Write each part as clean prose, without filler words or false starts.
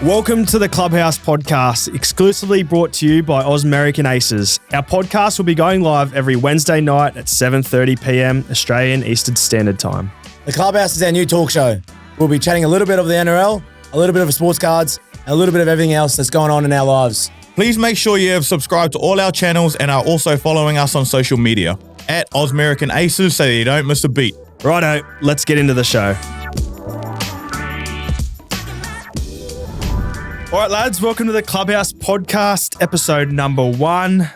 Welcome to the Clubhouse Podcast, exclusively brought to you by Ausmerican Aces. Our podcast will be going live every Wednesday night at 7:30 p.m. Australian Eastern Standard Time. The Clubhouse is our new talk show. We'll be chatting a little bit of the NRL, a little bit of sports cards, and a little bit of everything else that's going on in our lives. Please make sure you have subscribed to all our channels and are also following us on social media at Ausmerican Aces so that you don't miss a beat. Righto, let's get into the show. All right, lads, welcome to the Clubhouse Podcast, episode number 1.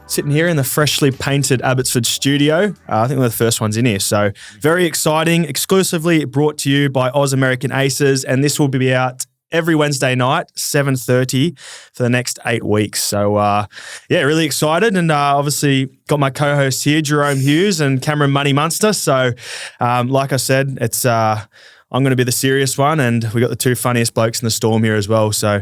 Sitting here in the freshly painted Abbotsford studio. I think we're the first ones in here. So very exciting, exclusively brought to you by Ausmerican Aces. And this will be out every Wednesday night, 7:30 for the next 8 weeks. So really excited. And obviously got my co-hosts here, Jahrome Hughes and Cameron Munster. So like I said, it's... I'm going to be the serious one, and we got the two funniest blokes in the storm here as well. So,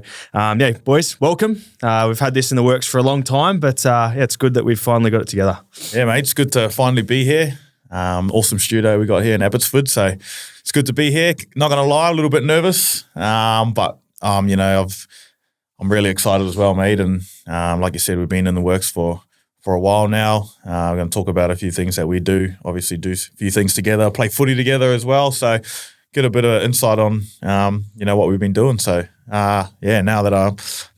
boys, welcome. We've had this in the works for a long time, but it's good that we've finally got it together. Yeah, mate, it's good to finally be here. Awesome studio we got here in Abbotsford, so it's good to be here. Not going to lie, a little bit nervous, but I'm really excited as well, mate. And like you said, we've been in the works for a while now. We're going to talk about a few things that we do. Obviously, do a few things together, play footy together as well. So. Get a bit of insight on, what we've been doing. So, now that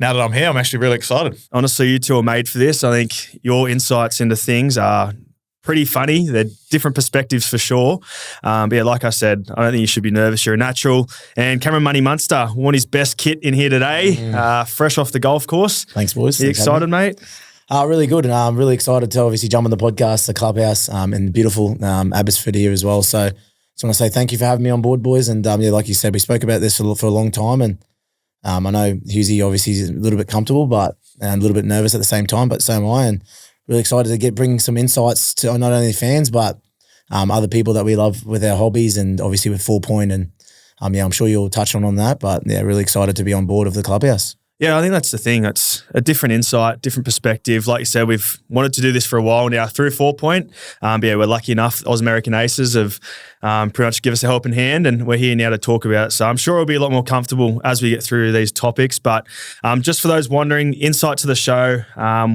I'm here, I'm actually really excited. Honestly, you two are made for this. I think your insights into things are pretty funny. They're different perspectives for sure. Like I said, I don't think you should be nervous. You're a natural. And Cameron Munster won his best kit in here today, fresh off the golf course. Thanks, boys. You excited, mate? Really good. And I'm really excited to obviously jump on the podcast, the Clubhouse, and beautiful Abbotsford here as well. So, just want to say thank you for having me on board, boys. And like you said, we spoke about this for a long time. And I know Hughesy obviously is a little bit comfortable, but a little bit nervous at the same time. But so am I. And really excited to bring some insights to not only fans, but other people that we love with our hobbies and obviously with 4 Point. And I'm sure you'll touch on that. But really excited to be on board of the Clubhouse. Yeah, I think that's the thing. It's a different insight, different perspective. Like you said, we've wanted to do this for a while now through 4 Point. We're lucky enough, Ausmerican Aces have pretty much give us a helping hand, and we're here now to talk about it. So I'm sure it'll be a lot more comfortable as we get through these topics. But just for those wondering, insight to the show,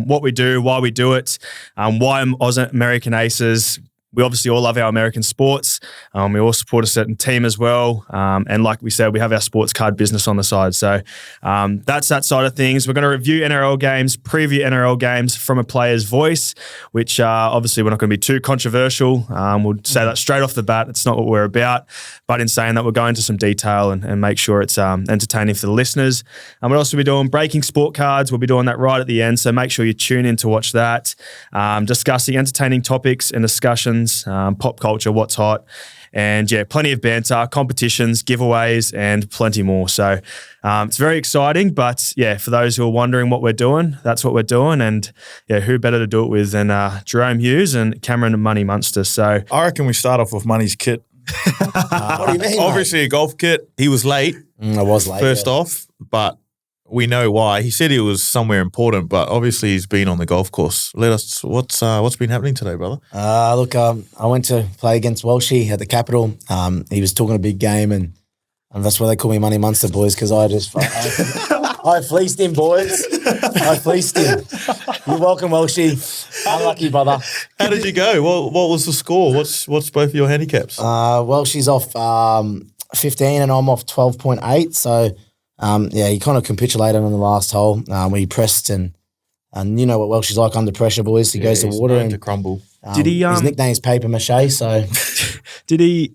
what we do, why we do it, why Ausmerican Aces. We obviously all love our American sports. We all support a certain team as well. And like we said, we have our sports card business on the side. So that's that side of things. We're going to review NRL games, preview NRL games from a player's voice, which obviously we're not going to be too controversial. We'll say that straight off the bat. It's not what we're about. But in saying that, we'll go into some detail and make sure it's entertaining for the listeners. And we'll also be doing breaking sport cards. We'll be doing that right at the end. So make sure you tune in to watch that. Discussing entertaining topics and discussions. Pop culture, what's hot, and plenty of banter, competitions, giveaways, and plenty more. So it's very exciting, but for those who are wondering what we're doing, that's what we're doing. And who better to do it with than Jahrome Hughes and Cameron Munster. So I reckon we start off with Money's kit. What do you mean? Obviously, a golf kit. He was late. I was late. First off, but we know why. He said he was somewhere important, but obviously he's been on the golf course. Let us, what's been happening today, brother? I went to play against Welshie at the Capital. He was talking a big game, and that's why they call me Money Munster, boys, because I fleeced him, boys. I fleeced him. You're welcome, Welshie. Unlucky, brother. How did you go? What was the score? What's both of your handicaps? Welshie's off 15 and I'm off 12.8, so... he kind of capitulated on the last hole where he pressed and you know what Welsh is like under pressure, boys. He goes to water and to crumble. Did he? His nickname's Paper Mache. So did he?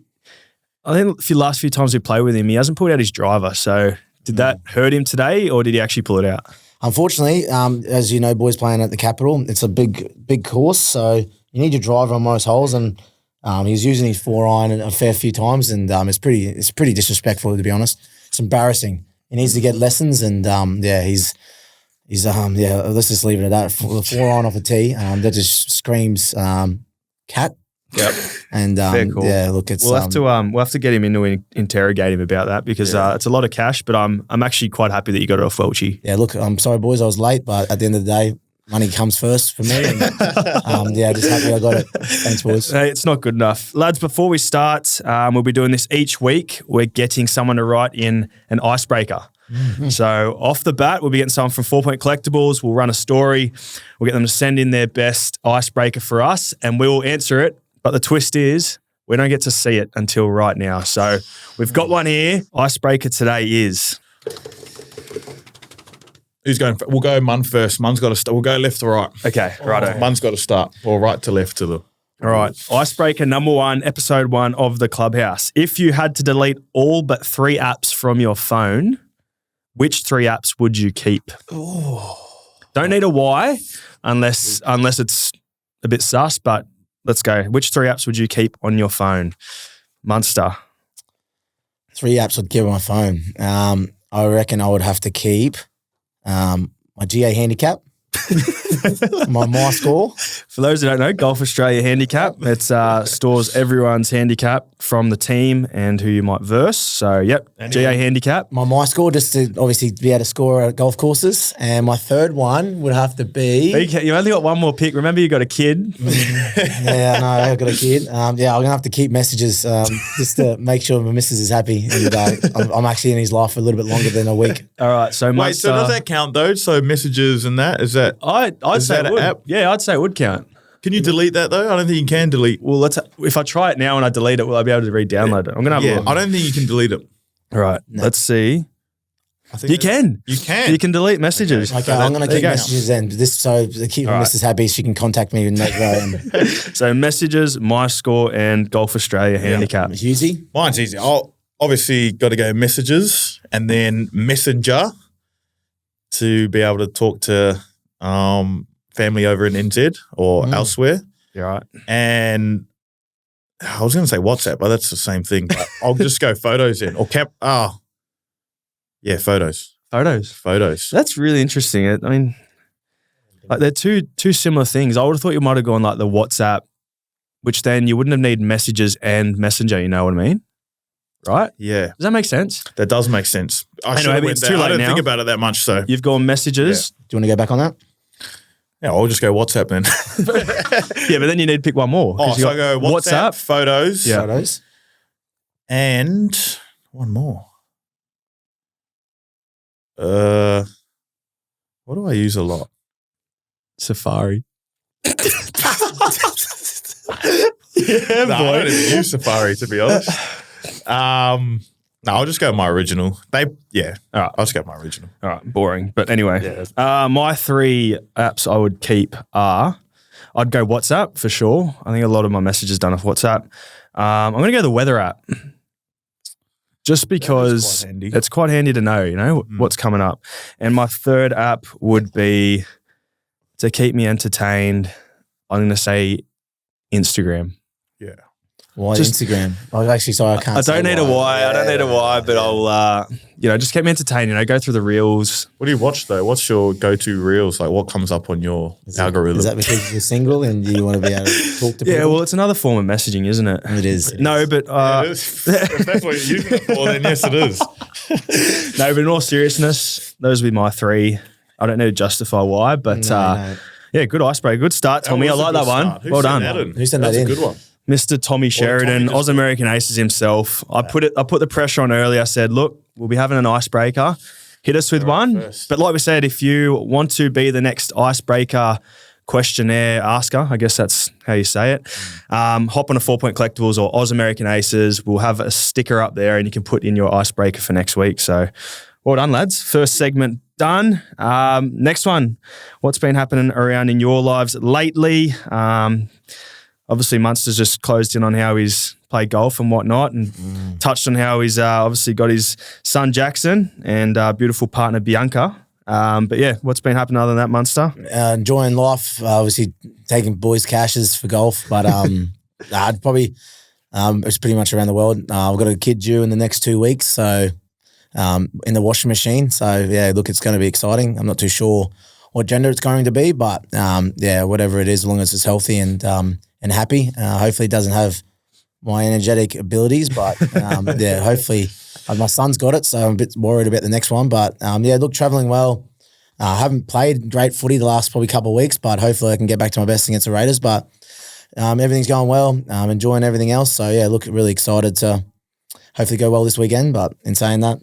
I think the last few times we played with him, he hasn't pulled out his driver. So did that hurt him today, or did he actually pull it out? Unfortunately, as you know, boys playing at the Capital, it's a big course, so you need your driver on most holes, and he's using his 4-iron a fair few times, and it's pretty disrespectful, to be honest. It's embarrassing. He needs to get lessons, and let's just leave it at that. The 4-iron off a tee, that just screams cat. Yep. And fair call. We'll have to get him in to interrogate him about that because it's a lot of cash. But I'm actually quite happy that you got it off Welchie. Yeah, look, I'm sorry, boys, I was late, but at the end of the day, money comes first for me. And, just happy I got it. Thanks, boys. Hey, it's not good enough. Lads, before we start, we'll be doing this each week. We're getting someone to write in an icebreaker. So off the bat, we'll be getting someone from 4 Point Collectibles. We'll run a story. We'll get them to send in their best icebreaker for us, and we will answer it. But the twist is we don't get to see it until right now. So we've got one here. Icebreaker today is... Who's going? We'll go Mun first. Mun's got to start. We'll go left to right. Okay, righto. Mun's got to start, or right to left to the... All right. Icebreaker number 1, episode 1 of the Clubhouse. If you had to delete all but 3 apps from your phone, which 3 apps would you keep? Don't need a why unless it's a bit sus, but let's go. Which 3 apps would you keep on your phone? Munster. 3 apps I'd keep on my phone. I reckon I would have to keep my GA handicap, my score. For those who don't know, Golf Australia Handicap. It stores everyone's handicap from the team and who you might verse. So, yep, GA Handicap. My score, just to obviously be able to score at golf courses. And my third one would have to be... You only got one more pick. Remember, you got a kid. Yeah, no, I've got a kid. I'm going to have to keep messages just to make sure my missus is happy. And I'm actually in his life for a little bit longer than a week. All right, so Wait, so does that count though? So messages and that, is that... I'd say it would. App? Yeah, I'd say it would count. Can you delete that though? I don't think you can delete. Well, if I try it now and I delete it, will I be able to re-download it? I'm gonna have a look. I don't think you can delete it. All right, let's see. I think you can. You can delete messages. Okay, I'm going to keep messages then. So to keep my missus happy, she can contact me and make So messages, my score, and Golf Australia handicap. Hughesy? Mine's easy. I'll obviously got to go messages and then messenger to be able to talk to family over in NZ or elsewhere. You're right. And I was going to say WhatsApp, but that's the same thing. But I'll just go photos in or photos. Photos. That's really interesting. I mean, like they're two similar things. I would have thought you might have gone like the WhatsApp, which then you wouldn't have needed messages and Messenger. You know what I mean? Right? Yeah. Does that make sense? That does make sense. Anyway, but it's too late I don't now. think about it that much. So you've gone messages. Do you want to go back on that? Yeah, I'll just go WhatsApp then. Yeah, but then you need to pick one more. So I go WhatsApp, photos. Yeah. Photos. And one more. What do I use a lot? Safari. I don't even use Safari, to be honest. No, I'll just go with my original. All right. I'll just go with my original. All right, boring. But anyway, my 3 apps I would keep are, I'd go WhatsApp for sure. I think a lot of my messages done off WhatsApp. I'm going to go the weather app. Just because it's quite handy to know, what's coming up. And my 3rd app would be to keep me entertained. I'm going to say Instagram. Yeah. Why Instagram? I can't. I don't need a why. I don't need a why, but I'll, just keep me entertained. Go through the reels. What do you watch though? What's your go-to reels? Like what comes up on your algorithm? Is that because you're single and you want to be able to talk to people? Yeah, well, it's another form of messaging, isn't it? It is. No, but if that's what you're using it for, then yes, it is. No, but in all seriousness, those would be my 3. I don't need to justify why, but No. Yeah, good icebreaker. Good start, Tommy. I like that one. Well done. Who sent that in? That's a good one. Mr. Tommy Sheridan, Ausmerican Aces himself. I put the pressure on early. I said, look, we'll be having an icebreaker. Hit us with one. First. But like we said, if you want to be the next icebreaker questionnaire asker, I guess that's how you say it, hop on a 4 Point Collectibles or Ausmerican Aces. We'll have a sticker up there and you can put in your icebreaker for next week. So well done, lads. First segment done. Next one, what's been happening around in your lives lately? Obviously, Munster's just closed in on how he's played golf and whatnot and touched on how he's obviously got his son Jackson and beautiful partner Bianca. But yeah, what's been happening other than that, Munster? Enjoying life, obviously taking boys' cashes for golf, but I'd probably, it's pretty much around the world. I've got a kid due in the next 2 weeks, so in the washing machine. So yeah, look, it's going to be exciting. I'm not too sure what gender it's going to be, but yeah, whatever it is, as long as it's healthy and happy. Hopefully it doesn't have my energetic abilities, but yeah, hopefully my son's got it, so I'm a bit worried about the next one. But yeah, look, travelling well. I haven't played great footy the last probably couple of weeks, but hopefully I can get back to my best against the Raiders. But everything's going well. I'm enjoying everything else. So yeah, look, really excited to hopefully go well this weekend. But in saying that,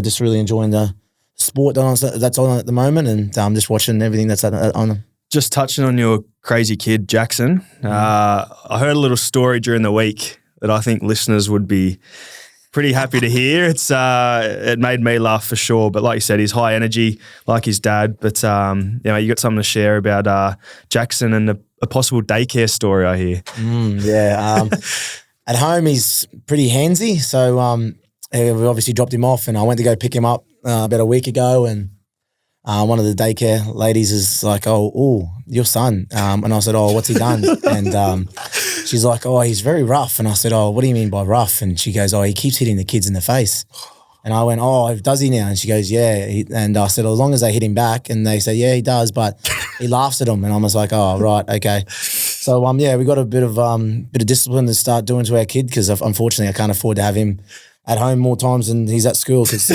just really enjoying the sport that's on at the moment, and just watching everything that's on. Just touching on your crazy kid, Jackson, I heard a little story during the week that I think listeners would be pretty happy to hear. It made me laugh for sure. But like you said, he's high energy, like his dad. But you got something to share about Jackson and a possible daycare story, I hear. At home, he's pretty handsy. So we obviously dropped him off, and I went to go pick him up about a week ago, and one of the daycare ladies is like, oh, your son. And I said, oh, what's he done? And she's like, oh, he's very rough. And I said, oh, what do you mean by rough? And she goes, oh, he keeps hitting the kids in the face. And I went, oh, does he now? And she goes, yeah. And I said, as long as they hit him back. And they say, yeah, he does, but he laughs at them. And I was like, oh, right, okay. So, we got a bit of discipline to start doing to our kid, because unfortunately I can't afford to have him at home more times than he's at school, because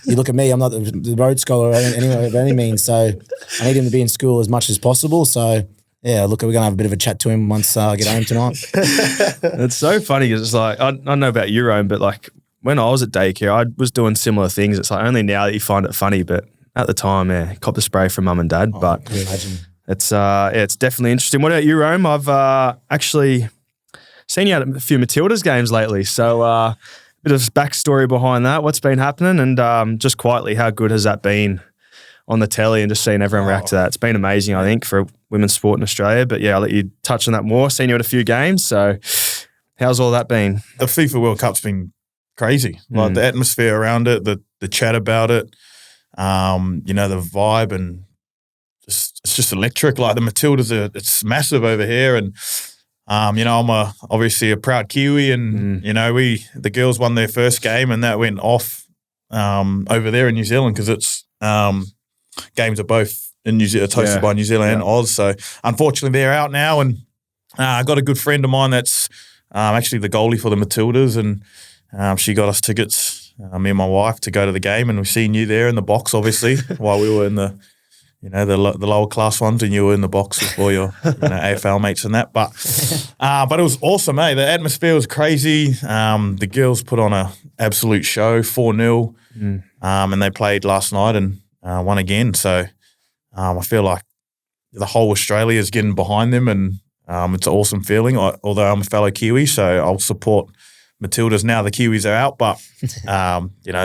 you look at me, I'm not the road scholar anyway by any means, so I need him to be in school as much as possible. So we're going to have a bit of a chat to him once I get home tonight. It's so funny because it's like, I don't know about you, Rome, but like when I was at daycare, I was doing similar things. It's like only now that you find it funny, but at the time, cop the spray from mum and dad. But I can imagine. It's definitely interesting. What about you, Rome? I've actually seen you at a few Matilda's games lately, so bit of backstory behind that. What's been happening, and just quietly, how good has that been on the telly and just seeing everyone react to that? It's been amazing, I think, for women's sport in Australia. But I'll let you touch on that more. Seen you at a few games, so how's all that been? The FIFA World Cup's been crazy. Like the atmosphere around it, the chat about it, the vibe, and it's just electric. Like the Matildas, it's massive over here, and I'm obviously a proud Kiwi, and the girls won their first game, and that went off over there in New Zealand, because it's games are both in New Zealand, hosted by New Zealand and Oz. So unfortunately, they're out now, and I got a good friend of mine that's actually the goalie for the Matildas, and she got us tickets, me and my wife, to go to the game, and we've seen you there in the box, obviously, while we were in the the lower class ones, and you were in the box with all your AFL mates and that. But it was awesome, eh? The atmosphere was crazy. The girls put on a absolute show, 4-0, and they played last night and won again. So I feel like the whole Australia is getting behind them, and it's an awesome feeling. Although I'm a fellow Kiwi, so I'll support Matildas now the Kiwis are out. But it's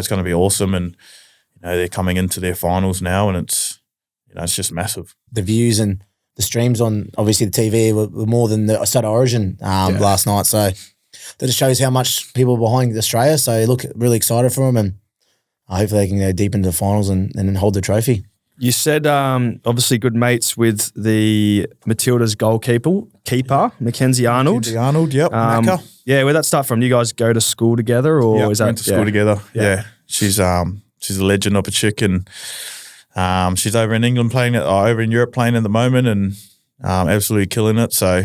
going to be awesome, and they're coming into their finals now, and it's just massive. The views and the streams on, obviously, the TV were more than the State of Origin last night. So that just shows how much people are behind Australia. So you look really excited for them, and hopefully they can go deep into the finals and then hold the trophy. You said obviously good mates with the Matilda's keeper, Mackenzie Arnold. Mackenzie Arnold, yep. Where'd that start from? Do you guys go to school together, or is that went to school together? Yeah. She's a legend of a chick, and she's over in England over in Europe playing at the moment, and absolutely killing it. So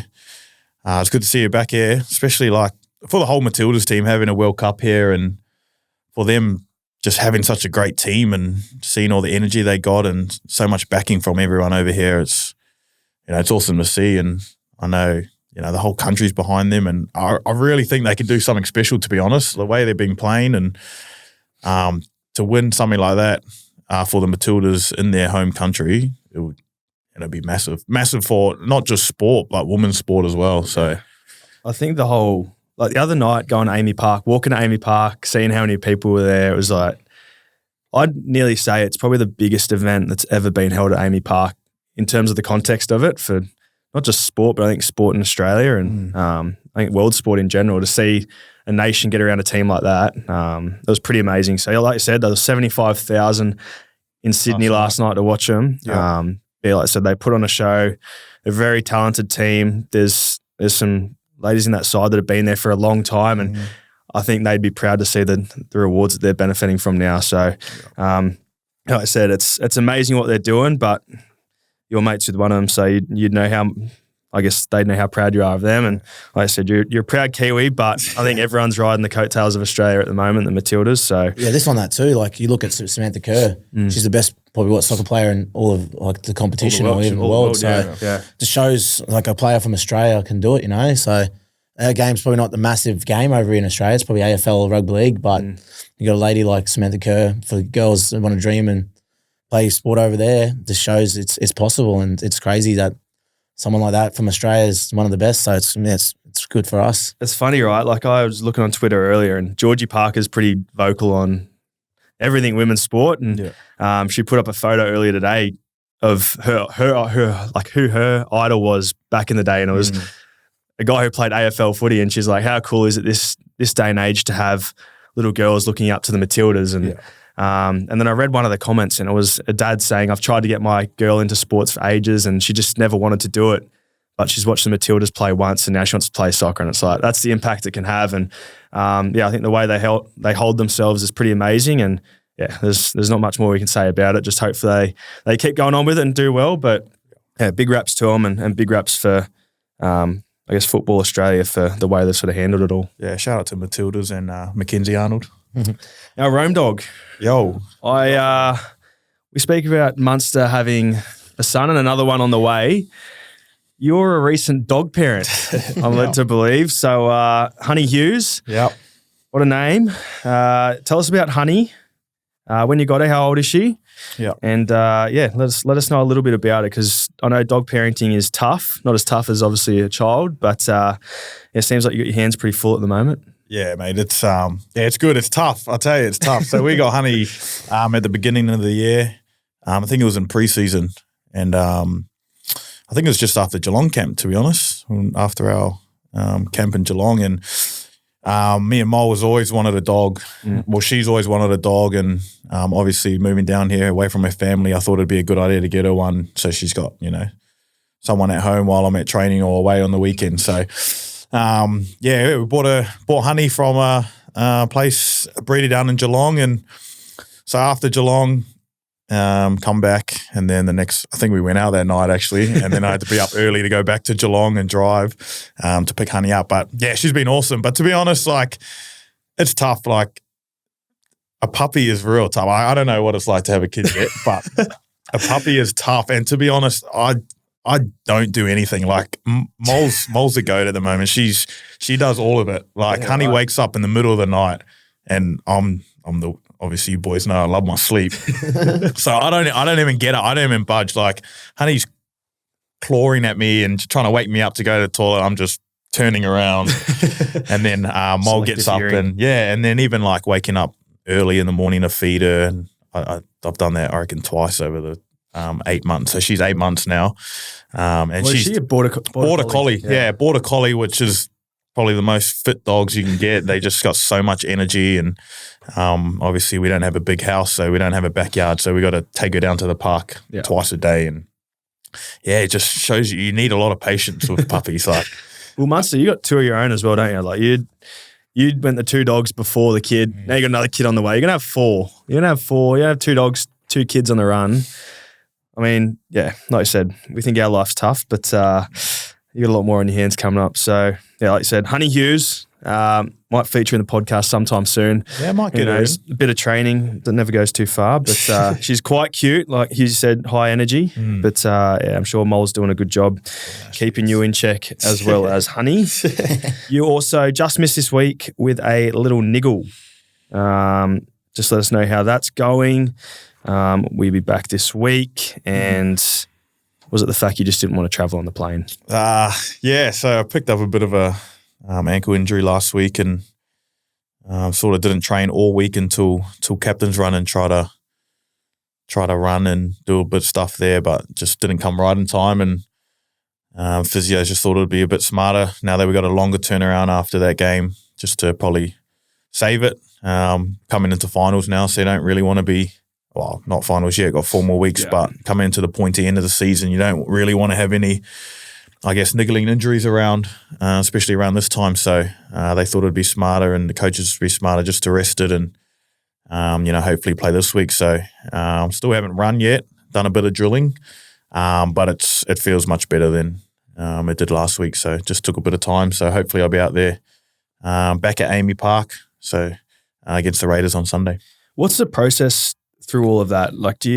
it's good to see her back here, especially like for the whole Matildas team having a World Cup here, and for them just having such a great team and seeing all the energy they got and so much backing from everyone over here. It's it's awesome to see, and I know the whole country's behind them, and I really think they can do something special, to be honest. The way they've been playing, and to win something like that. For the Matildas in their home country, it'd be massive for not just sport, but women's sport as well. So I think the other night going to Amy Park, walking to Amy Park, seeing how many people were there, it was like, I'd nearly say it's probably the biggest event that's ever been held at Amy Park in terms of the context of it, for not just sport, but I think sport in Australia and I think world sport in general. To see a nation get around a team like that, it was pretty amazing. So like you said, there was 75,000 in Sydney last night to watch them. Yeah. Like I said, they put on a show. They're a very talented team. There's some ladies in that side that have been there for a long time, and I think they'd be proud to see the rewards that they're benefiting from now. So, like I said, it's amazing what they're doing, but your mates with one of them, so you'd know how. I guess they'd know how proud you are of them. And like I said, you're a proud Kiwi, but I think everyone's riding the coattails of Australia at the moment, the Matildas. So this on that too. Like you look at Samantha Kerr, she's the best probably soccer player in all of like the competition or even the world. So it just shows like a player from Australia can do it, So our game's probably not the massive game over in Australia. It's probably AFL or rugby league, but you got a lady like Samantha Kerr for girls that want to dream and play sport over there. Just shows it's possible, and it's crazy that someone like that from Australia is one of the best. So it's good for us. It's funny, right? Like I was looking on Twitter earlier, and Georgie Parker's pretty vocal on everything women's sport, and she put up a photo earlier today of her like who her idol was back in the day, and it was a guy who played AFL footy, and she's like, how cool is it this day and age to have little girls looking up to the Matildas? And then I read one of the comments, and it was a dad saying, I've tried to get my girl into sports for ages and she just never wanted to do it, but she's watched the Matildas play once and now she wants to play soccer. And it's like, that's the impact it can have. And I think the way they hold themselves is pretty amazing. And there's not much more we can say about it. Just hopefully they keep going on with it and do well. But big raps to them, and big raps for I guess Football Australia for the way they've sort of handled it all. Yeah, shout out to Matildas and Mackenzie Arnold. Now, Rome Dog. Yo. We speak about Munster having a son and another one on the way. You're a recent dog parent, I'm led to believe. So, Honey Hughes. Yep. What a name. Tell us about Honey. When you got her, how old is she? Yeah. And let us know a little bit about it, because I know dog parenting is tough. Not as tough as obviously a child, but it seems like you got your hands pretty full at the moment. Yeah, mate. It's it's good. It's tough. I'll tell you, it's tough. So we got Honey at the beginning of the year. I think it was in pre-season, and I think it was just after Geelong camp, to be honest, after our camp in Geelong. And me and Mo was always wanted a dog. Well, she's always wanted a dog, and obviously moving down here away from her family, I thought it'd be a good idea to get her one, so she's got someone at home while I'm at training or away on the weekend. So we bought Honey from a place, a breeder down in Geelong, and so after Geelong, come back, and then I think we went out that night actually, and then I had to be up early to go back to Geelong and drive to pick Honey up. But yeah, she's been awesome. But to be honest, like, it's tough. Like, a puppy is real tough. I don't know what it's like to have a kid yet, but a puppy is tough. And to be honest, I don't do anything. Like, Mol's the goat at the moment. She does all of it. Like, Honey wakes up in the middle of the night, and I'm the. Obviously, you boys know I love my sleep, so I don't even get up. I don't even budge. Like, Honey's clawing at me and trying to wake me up to go to the toilet. I'm just turning around, and then Mole gets up, and then even like waking up early in the morning to feed her. And I've done that, I reckon, twice over the 8 months. So she's 8 months now, and she's a border collie. Yeah, border collie, which is probably the most fit dogs you can get. They just got so much energy, and obviously we don't have a big house, so we don't have a backyard, so we got to take her down to the park twice a day. And it just shows you need a lot of patience with puppies. Like, well, Munster, you got two of your own as well, don't you? Like, you went the two dogs before the kid. Now you got another kid on the way. You're gonna have four. You're gonna have two dogs, two kids on the run. I mean, like I said, we think our life's tough, but you got a lot more on your hands coming up. So, like you said, Honey Hughes might feature in the podcast sometime soon. Yeah, might get her. A bit of training that never goes too far, but she's quite cute. Like Hughes said, high energy. But I'm sure Mole's doing a good job keeping you in check, as well as Honey. You also just missed this week with a little niggle. Just let us know how that's going. We'll be back this week, and was it the fact you just didn't want to travel on the plane? So I picked up a bit of a ankle injury last week, and sort of didn't train all week until captain's run, and try to run and do a bit of stuff there, but just didn't come right in time. And physios just thought it would be a bit smarter now that we got a longer turnaround after that game, just to probably save it. Coming into finals now, so you don't really want to be. Well, not finals yet, got 4 more weeks, but coming into the pointy end of the season, you don't really want to have any, I guess, niggling injuries around, especially around this time. So they thought it'd be smarter, and the coaches would be smarter just to rest it and, hopefully play this week. So still haven't run yet, done a bit of drilling, but it feels much better than it did last week. So just took a bit of time. So hopefully I'll be out there back at Amy Park, so against the Raiders on Sunday. What's the process through all of that? Like, do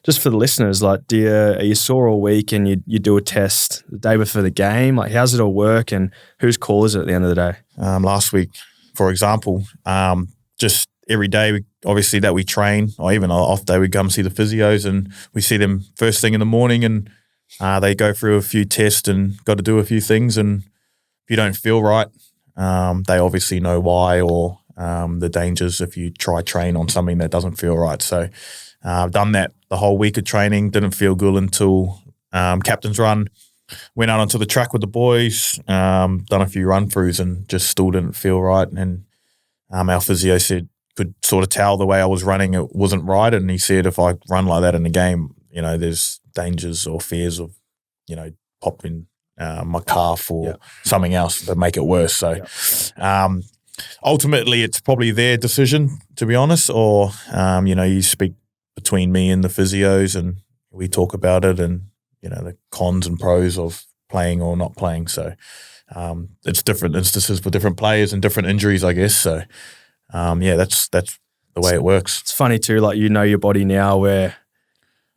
just for the listeners, like, are you sore all week and you do a test the day before the game? Like, how's it all work and whose call is it at the end of the day? Last week, for example, just every day, obviously, that we train, or even on off day, we come see the physios and we see them first thing in the morning, and they go through a few tests and got to do a few things. And if you don't feel right, they obviously know why, or the dangers if you try train on something that doesn't feel right. So I've done that the whole week of training, didn't feel good until captain's run, went out onto the track with the boys, done a few run-throughs and just still didn't feel right. And our physio said, could sort of tell the way I was running, it wasn't right. And he said, if I run like that in the game, there's dangers or fears of, popping my calf or something else that make it worse. So ultimately it's probably their decision, to be honest, or, you speak between me and the physios and we talk about it and, the cons and pros of playing or not playing. So it's different instances for different players and different injuries, I guess. So, that's the way it works. It's funny too, like, your body now, where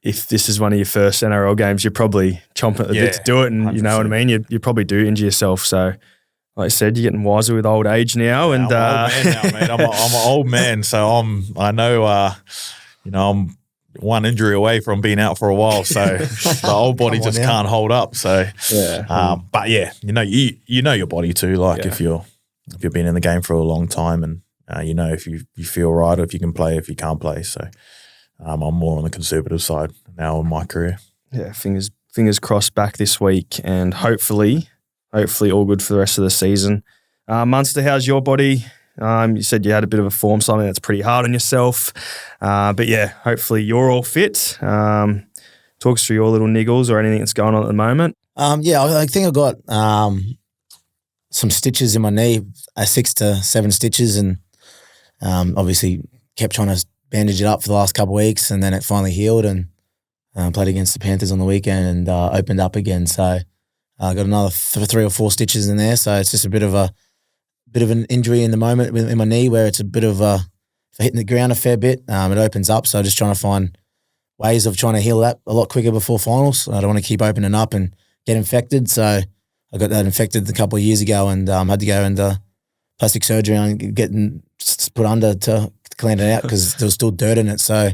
if this is one of your first NRL games, you're probably chomping at the bit to do it, and 100%. You know what I mean? You probably do injure yourself. So, like I said, you're getting wiser with old age now. And I'm an old man now, mate. I'm an old man, so I'm one injury away from being out for a while. So the old body just can't hold up. So, but you know your body too. Like if you've been in the game for a long time, and if you feel right, or if you can play, if you can't play. So I'm more on the conservative side now in my career. Yeah, fingers crossed back this week, and hopefully all good for the rest of the season. Munster, how's your body? You said you had a bit of a form, something that's pretty hard on yourself. But hopefully you're all fit. Talk us through your little niggles or anything that's going on at the moment. I think I got some stitches in my knee, 6 to 7 stitches, and obviously kept trying to bandage it up for the last couple of weeks, and then it finally healed, and played against the Panthers on the weekend and opened up again. So I got another 3 or 4 stitches in there. So it's just a bit of an injury in the moment in my knee, where it's a bit of hitting the ground a fair bit. It opens up, so just trying to find ways of trying to heal that a lot quicker before finals. I don't want to keep opening up and get infected. So I got that infected a couple of years ago, and had to go into plastic surgery and getting put under to clean it out because there was still dirt in it. So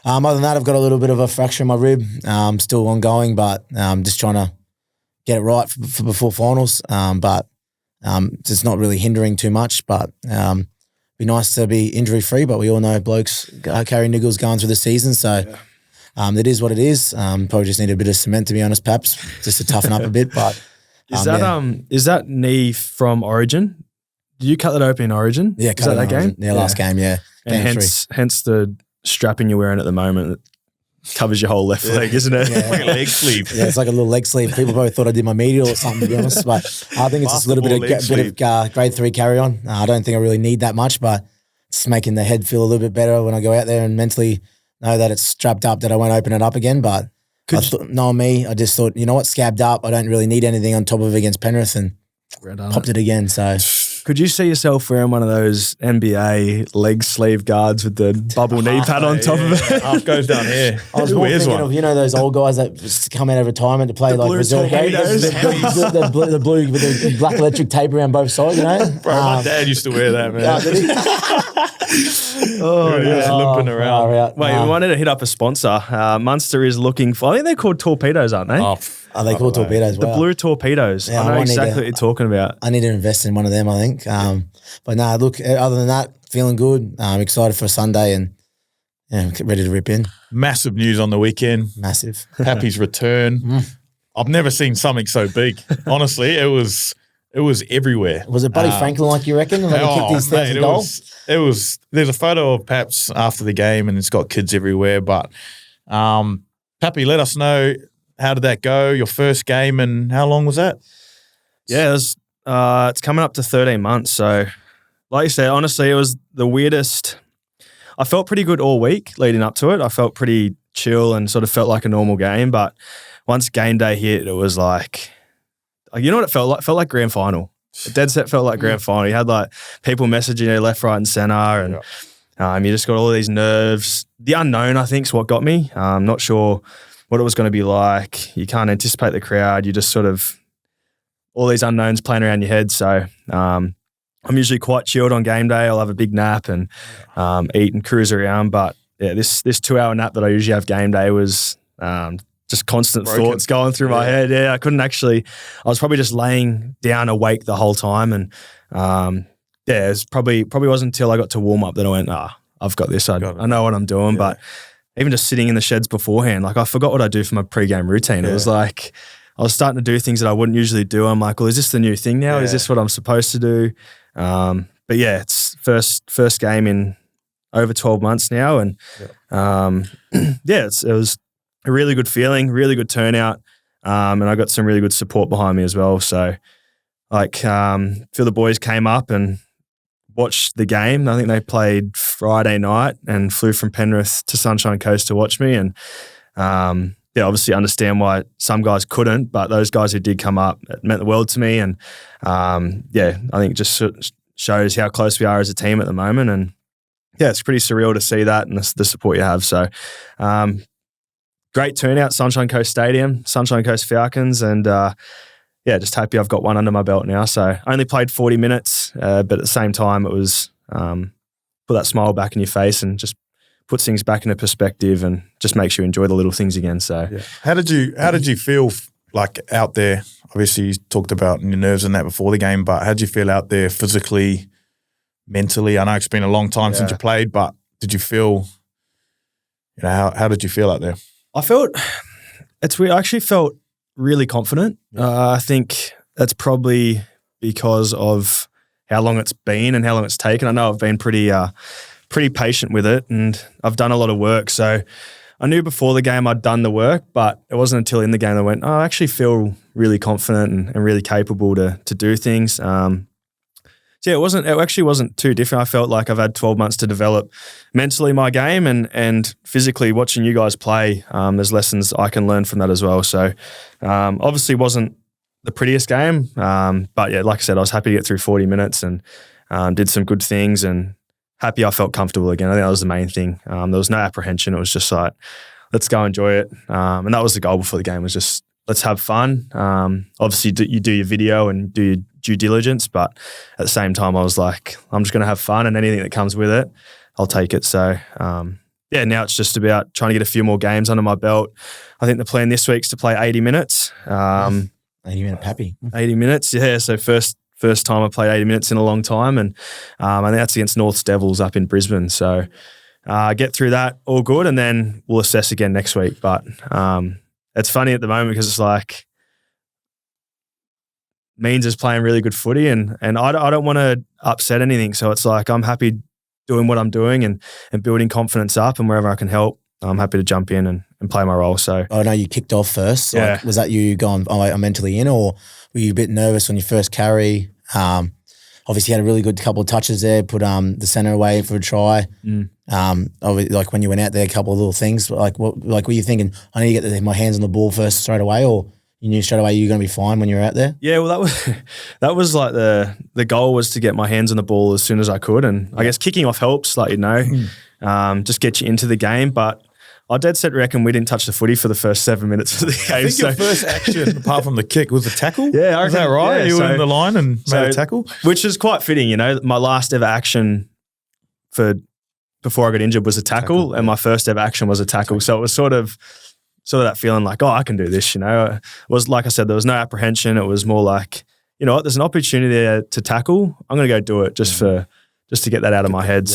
other than that, I've got a little bit of a fracture in my rib, still ongoing, but just trying to get it right for before finals. But it's not really hindering too much, but be nice to be injury free. But we all know blokes carry niggles going through the season, so it is what it is. Probably just need a bit of cement, to be honest, perhaps just to toughen up a bit. But is that knee from Origin? Did you cut that open in Origin? Yeah, cut that game. Yeah, last game. Yeah, and hence the strapping you're wearing at the moment that covers your whole left leg, isn't it? It's like a leg sleeve. Yeah, it's like a little leg sleeve. People probably thought I did my medial or something, to be honest. But I think it's just a little bit of grade 3 carry on. I don't think I really need that much, but it's making the head feel a little bit better when I go out there and mentally know that it's strapped up, that I won't open it up again. But knowing me, I just thought, you know what, scabbed up. I don't really need anything on top of it against Penrith, and popped it again. So could you see yourself wearing one of those NBA leg sleeve guards with the bubble knee pad on top of it? Half goes down here. I was more thinking of, those old guys that just come out of retirement to play the like reserve game. The blue with the black electric tape around both sides, Bro, my dad used to wear that, man. Did he? Limping around. Wait, we wanted to hit up a sponsor. Munster is looking for, I think they're called torpedoes, aren't they? Are they called torpedoes? The blue torpedoes. I know exactly what you're talking about. I need to invest in one of them, I think. But no, look, other than that, feeling good. I'm excited for Sunday and ready to rip in. Massive news on the weekend. Massive. Papi's return. I've never seen something so big. Honestly, it was everywhere. Was it Buddy Franklin, like you reckon? When he kicked his 1,000 goals? There's a photo of Paps after the game, and it's got kids everywhere. But Papi, let us know, how did that go? Your first game, and how long was that? Yeah, it's coming up to 13 months. So, like you said, honestly, it was the weirdest. I felt pretty good all week leading up to it. I felt pretty chill and sort of felt like a normal game. But once game day hit, it was like, you know what it felt like? It felt like grand final. Dead set felt like grand final. You had like people messaging you left, right, and center, and You just got all these nerves. The unknown, I think, is what got me. I'm not sure what it was going to be like. You can't anticipate the crowd. You just sort of all these unknowns playing around your head. So I'm usually quite chilled on game day. I'll have a big nap and eat and cruise around. But yeah, this 2-hour nap that I usually have game day was just constant thoughts going through my head. Yeah, I couldn't actually. I was probably just laying down awake the whole time, and it's probably wasn't until I got to warm up that I went, I've got this. I know what I'm doing. Yeah. But even just sitting in the sheds beforehand, like I forgot what I do for my pre-game routine. It was like I was starting to do things that I wouldn't usually do. I'm like, well, is this the new thing now? Is this what I'm supposed to do? But yeah, it's first game in over 12 months now, and it was a really good feeling, really good turnout, and I got some really good support behind me as well. So, like, feel the boys came up and watched the game. I think they played Friday night and flew from Penrith to Sunshine Coast to watch me, and obviously understand why some guys couldn't, but those guys who did come up, it meant the world to me. And I think it just shows how close we are as a team at the moment. And yeah, it's pretty surreal to see that and the support you have. So great turnout, Sunshine Coast Stadium, Sunshine Coast Falcons, and just happy I've got one under my belt now. So I only played 40 minutes, but at the same time it was put that smile back in your face and just puts things back into perspective and just makes you enjoy the little things again. So, how did you feel like out there? Obviously, you talked about your nerves and that before the game, but how did you feel out there physically, mentally? I know it's been a long time since you played, but did you feel? How did you feel out there? I felt it's weird. I actually felt really confident. I think that's probably because of how long it's been and how long it's taken. I know I've been pretty patient with it, and I've done a lot of work. So I knew before the game I'd done the work, but it wasn't until in the game I went, I actually feel really confident and really capable to do things. It actually wasn't too different. I felt like I've had 12 months to develop mentally my game and physically watching you guys play. There's lessons I can learn from that as well. So obviously wasn't the prettiest game, but yeah, like I said, I was happy to get through 40 minutes and did some good things and happy I felt comfortable again. I think that was the main thing. There was no apprehension. It was just like, let's go enjoy it. And that was the goal before the game, was just let's have fun. Obviously, you do your video and do your due diligence, but at the same time, I was like, I'm just going to have fun, and anything that comes with it, I'll take it. So, now it's just about trying to get a few more games under my belt. I think the plan this week's to play 80 minutes. 80-minute Papi. 80 minutes, yeah. So first time I played 80 minutes in a long time, and I think that's against North's Devils up in Brisbane. So get through that, all good, and then we'll assess again next week. But it's funny at the moment because it's like Means is playing really good footy, and I don't want to upset anything. So it's like I'm happy doing what I'm doing and building confidence up, and wherever I can help, I'm happy to jump in and play my role. So I know you kicked off first. So yeah. Was that you going, I'm mentally in, or were you a bit nervous on your first carry? Obviously, you had a really good couple of touches there, put the centre away for a try. Like when you went out there, a couple of little things. Like what were you thinking? I need to get my hands on the ball first straight away, or you knew straight away you were going to be fine when you were out there? Yeah, well, that was like the goal was to get my hands on the ball as soon as I could, and I guess kicking off helps, like just get you into the game. But I dead set reckon we didn't touch the footy for the first 7 minutes of the game. I think your first action, apart from the kick, was a tackle. Yeah, is that right? Yeah, you were in the line and made a tackle, which is quite fitting. My last ever action before I got injured was a tackle, and my first ever action was a tackle. So it was sort of that feeling like, I can do this. It was like I said, there was no apprehension. It was more like, you know what, there's an opportunity there to tackle. I'm going to go do it just to get that out of my head.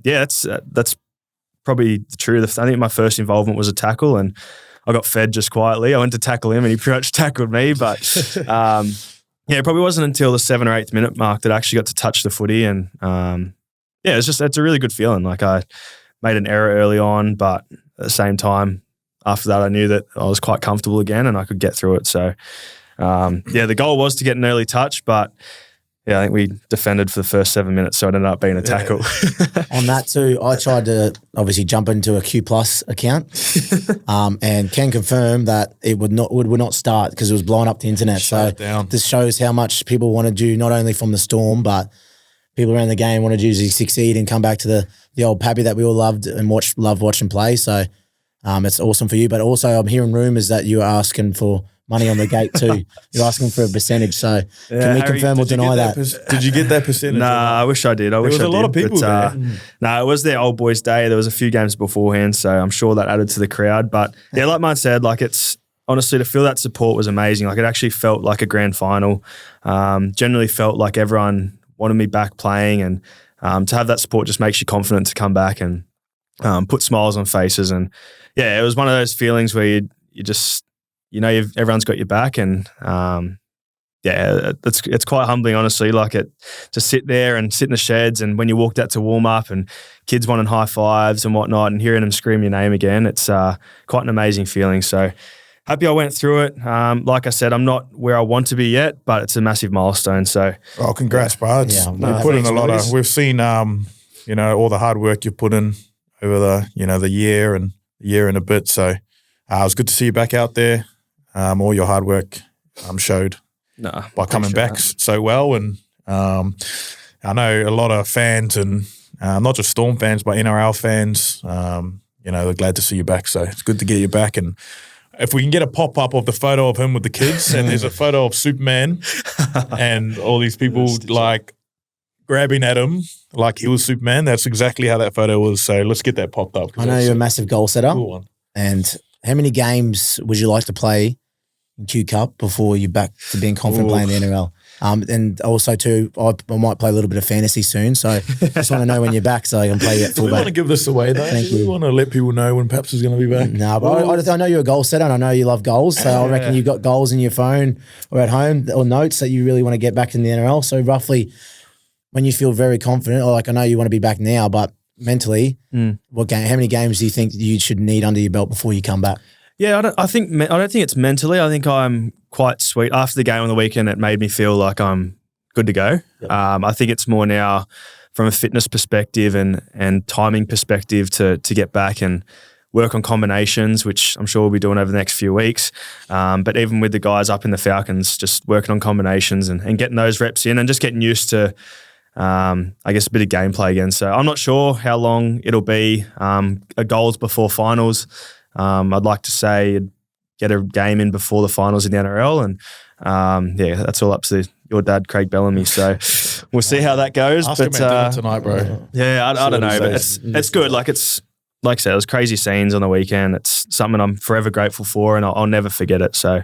Yeah. So that's probably the truth. I think my first involvement was a tackle, and I got fed just quietly. I went to tackle him, and he pretty much tackled me. But it probably wasn't until the 7th or 8th minute mark that I actually got to touch the footy, and it's a really good feeling. Like I made an error early on, but at the same time, after that, I knew that I was quite comfortable again and I could get through it. So, the goal was to get an early touch, but I think we defended for the first 7 minutes, so it ended up being a tackle. On that too, I tried to obviously jump into a Q Plus account, and can confirm that it would not start because it was blowing up the internet. Shut it down. This shows how much people wanted you, not only from the Storm, but people around the game wanted you to succeed and come back to the old Papi that we all loved and loved watching play. So it's awesome for you. But also I'm hearing rumours that you are asking for money on the gate too. You're asking for a percentage. So can we confirm or deny that? Did you get that percentage? Nah, I wish I did. There was a lot of people there. No, it was their old boys' day. There was a few games beforehand, so I'm sure that added to the crowd. But yeah, like mine said, like it's honestly to feel that support was amazing. Like it actually felt like a grand final. Generally felt like everyone wanted me back playing, and to have that support just makes you confident to come back and put smiles on faces. And yeah, it was one of those feelings where you just everyone's got your back, and it's quite humbling, honestly. Like to sit there and sit in the sheds, and when you walked out to warm up, and kids wanting high fives and whatnot, and hearing them scream your name again, it's quite an amazing feeling. So happy I went through it. Like I said, I'm not where I want to be yet, but it's a massive milestone. So, congrats, bro. You put in a lot of. We've seen, all the hard work you put in over the year and a bit. So it was good to see you back out there. All your hard work showed by coming back so well. And I know a lot of fans and not just Storm fans, but NRL fans, they're glad to see you back. So it's good to get you back. And if we can get a pop-up of the photo of him with the kids and there's a photo of Superman and all these people like grabbing at him like he was Superman, that's exactly how that photo was. So let's get that popped up. I know you're a massive goal setter. Cool one. And how many games would you like to play in Q Cup before you're back to being confident playing the NRL? And also too, I might play a little bit of fantasy soon, so just want to know when you're back so I can play at fullback. Do we want to give this away though? Thank you. We want to let people know when Paps is going to be back. No, but I know you're a goal setter and I know you love goals, so I reckon you've got goals in your phone or at home or notes that you really want to get back in the NRL. So roughly when you feel very confident, or like I know you want to be back now, but mentally, how many games do you think you should need under your belt before you come back? Yeah, I don't think it's mentally. I think I'm quite sweet. After the game on the weekend, it made me feel like I'm good to go. Yep. I think it's more now from a fitness perspective and timing perspective to get back and work on combinations, which I'm sure we'll be doing over the next few weeks. But even with the guys up in the Falcons, just working on combinations and getting those reps in and just getting used to, I guess, a bit of gameplay again. So I'm not sure how long it'll be. Goals before finals. I'd like to say get a game in before the finals in the NRL, and that's all up to your dad, Craig Bellamy. So we'll see how that goes. Ask him at dinner tonight, bro. Yeah, I don't know, but it's good. Like I said, it was crazy scenes on the weekend. It's something I'm forever grateful for, and I'll never forget it. So,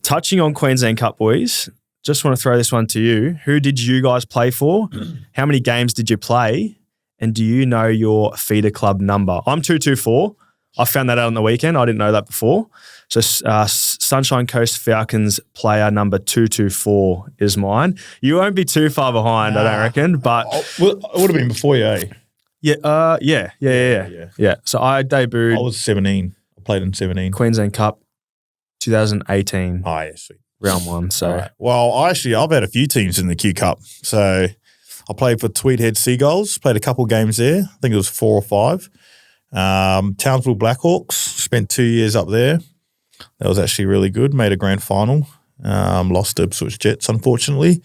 touching on Queensland Cup, boys, just want to throw this one to you. Who did you guys play for? How many games did you play? And do you know your feeder club number? I'm 224. I found that out on the weekend. I didn't know that before. So Sunshine Coast Falcons player number 224 is mine. You won't be too far behind, I don't reckon. But it would have been before you, eh? Yeah. So I debuted. I was 17. I played in 17. Queensland Cup 2018. Oh, yeah, sweet. Round one. So right. Well, I've had a few teams in the Q Cup. So I played for Tweedhead Seagulls, played a couple games there. I think it was 4 or 5. Townsville Blackhawks, spent 2 years up there. That was actually really good. Made a grand final. Lost to Ipswich Jets, unfortunately.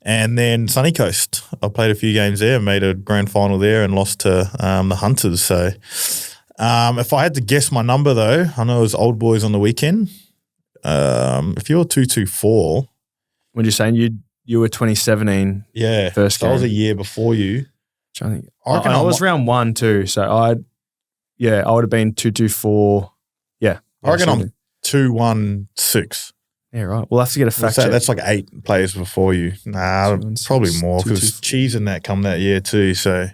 And then Sunny Coast. I played a few games there, made a grand final there and lost to the Hunters. So if I had to guess my number though, I know it was Old Boys on the weekend. If you're 224. When you're saying you were 2017 first game. I was a year before you. I think I was round 1 too. So I would have been 224. Yeah. I reckon I'm 216. Yeah, right. We'll have to get a fact check. That's like 8 players before you. Nah, probably more because Cheese and that come that year too. So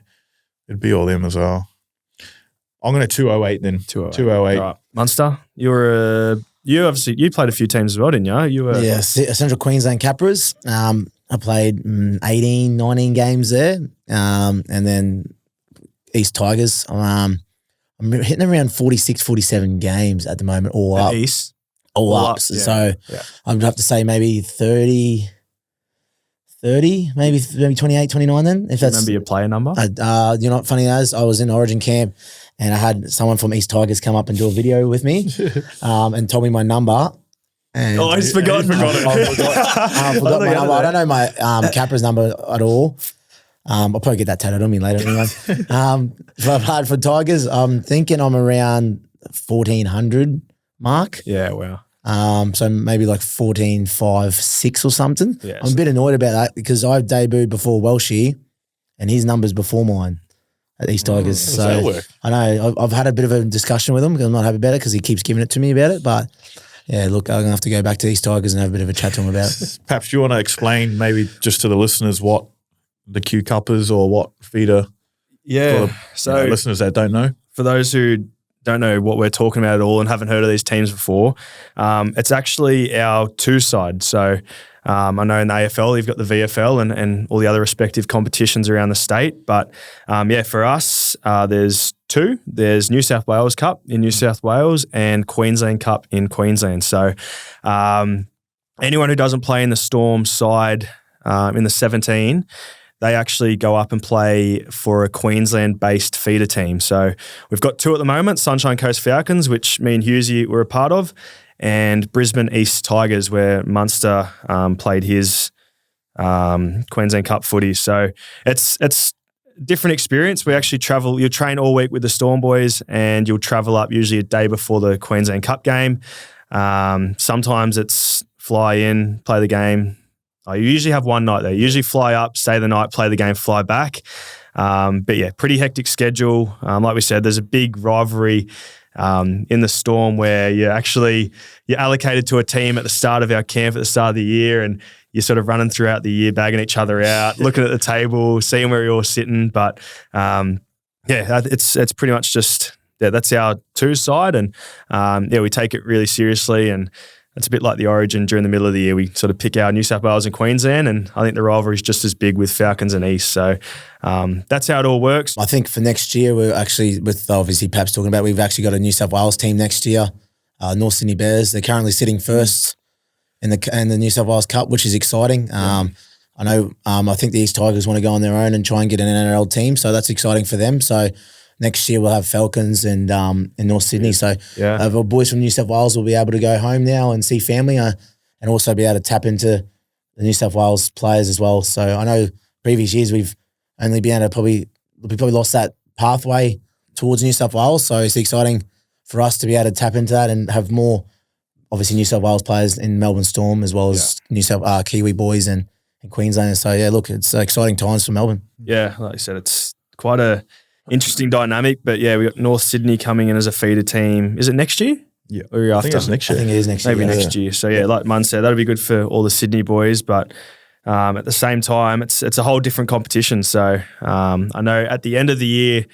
it'd be all them as well. I'm going to 208 then. 208. Right. Munster, you played a few teams as well, didn't you? You were Central Queensland Capras. I played 18, 19 games there. And then East Tigers. I'm hitting around 46, 47 games at the moment, all up. East? All up. So I'd have to say maybe 30, maybe 28, 29 then. If that's, remember your player number? You know what funny as? I was in Origin camp and I had someone from East Tigers come up and do a video with me and told me my number. And he's forgotten. I forgot my number. I don't know my Capra's number at all. I'll probably get that tatted on me later anyway. But for Tigers, I'm thinking I'm around 1,400 mark. Yeah, wow. So maybe like 14.56 or something. Yeah, I'm a bit annoyed about that because I've debuted before Welshie and his number's before mine at East Tigers. How does So that work? I know I've had a bit of a discussion with him because I'm not happy about it because he keeps giving it to me about it. But yeah, look, I'm going to have to go back to East Tigers and have a bit of a chat to him about it. Perhaps you want to explain maybe just to the listeners what the Q Cup is or what feeder Yeah. So listeners that don't know. for those who don't know what we're talking about at all and haven't heard of these teams before, it's actually our two side. So I know in the AFL you've got the VFL and all the other respective competitions around the state. But for us, there's two. There's New South Wales Cup in New South Wales and Queensland Cup in Queensland. So anyone who doesn't play in the Storm side in the 17, they actually go up and play for a Queensland-based feeder team. So we've got two at the moment, Sunshine Coast Falcons, which me and Hughesy were a part of, and Brisbane East Tigers, where Munster played his Queensland Cup footy. So it's different experience. We actually travel, you'll train all week with the Storm boys and you'll travel up usually a day before the Queensland Cup game. Sometimes it's fly in, play the game. You usually have one night there. You usually fly up, stay the night, play the game, fly back. But yeah, pretty hectic schedule. Like we said, there's a big rivalry in the Storm where you're allocated to a team at the start of our camp at the start of the year, and you're sort of running throughout the year, bagging each other out, looking at the table, seeing where you're all sitting. But it's pretty much just that's our two side, and we take it really seriously. And it's a bit like the Origin during the middle of the year. We sort of pick our New South Wales and Queensland, and I think the rivalry is just as big with Falcons and East. So that's how it all works. I think for next year, we're actually, with obviously Paps talking about, we've actually got a New South Wales team next year, North Sydney Bears. They're currently sitting first in the New South Wales Cup, which is exciting. I know I think the East Tigers want to go on their own and try and get an NRL team, so that's exciting for them. So next year we'll have Falcons and in North Sydney. So our boys from New South Wales will be able to go home now and see family and also be able to tap into the New South Wales players as well. So I know previous years we've only been able to we probably lost that pathway towards New South Wales. So it's exciting for us to be able to tap into that and have more, obviously, New South Wales players in Melbourne Storm as well as New South Kiwi boys and Queensland. So yeah, look, it's exciting times for Melbourne. Yeah, like you said, it's quite a interesting dynamic, but yeah, we got North Sydney coming in as a feeder team. Is it next year? Yeah, or after? I think it's next year. I think it is next year. Maybe next year. So yeah, like Mun said, that'll be good for all the Sydney boys, but at the same time, it's a whole different competition. So I know at the end of the year,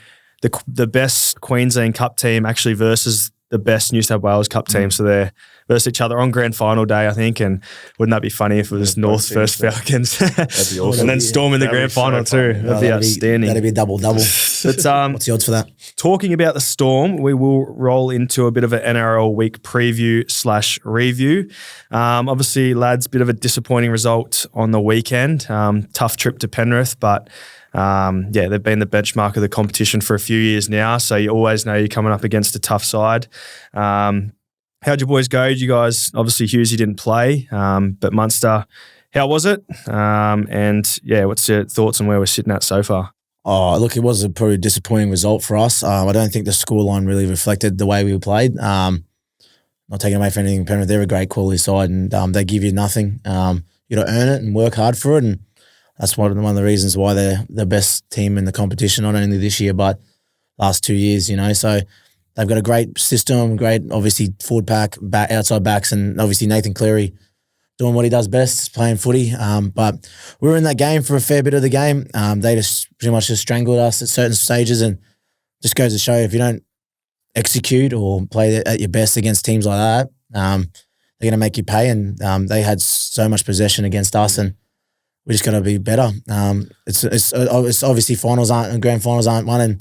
the best Queensland Cup team actually versus the best New South Wales Cup team. So they're versus each other on grand final day, I think. And wouldn't that be funny if it was North versus Falcons? That'd be awesome. And then Storm in the grand final too. That'd be outstanding. That'd be a double-double. But what's the odds for that? Talking about the Storm, we will roll into a bit of an NRL week preview/review. Obviously, lads, bit of a disappointing result on the weekend. Tough trip to Penrith, but they've been the benchmark of the competition for a few years now, so you always know you're coming up against a tough side. How'd your boys go? You guys, obviously Hughesy didn't play, but Munster, how was it? What's your thoughts on where we're sitting at so far? Oh, look, it was a pretty disappointing result for us. I don't think the scoreline really reflected the way we played. Not taking away from anything, Penrith, they're a great quality side, and they give you nothing. You got to earn it and work hard for it, and that's one of the reasons why they're the best team in the competition, not only this year, but last 2 years, So they've got a great system, great, obviously, forward pack, outside backs, and obviously Nathan Cleary doing what he does best, playing footy. But we were in that game for a fair bit of the game. They just pretty much just strangled us at certain stages, and just goes to show if you don't execute or play at your best against teams like that, they're going to make you pay. And they had so much possession against us, and we just got to be better. It's obviously grand finals aren't won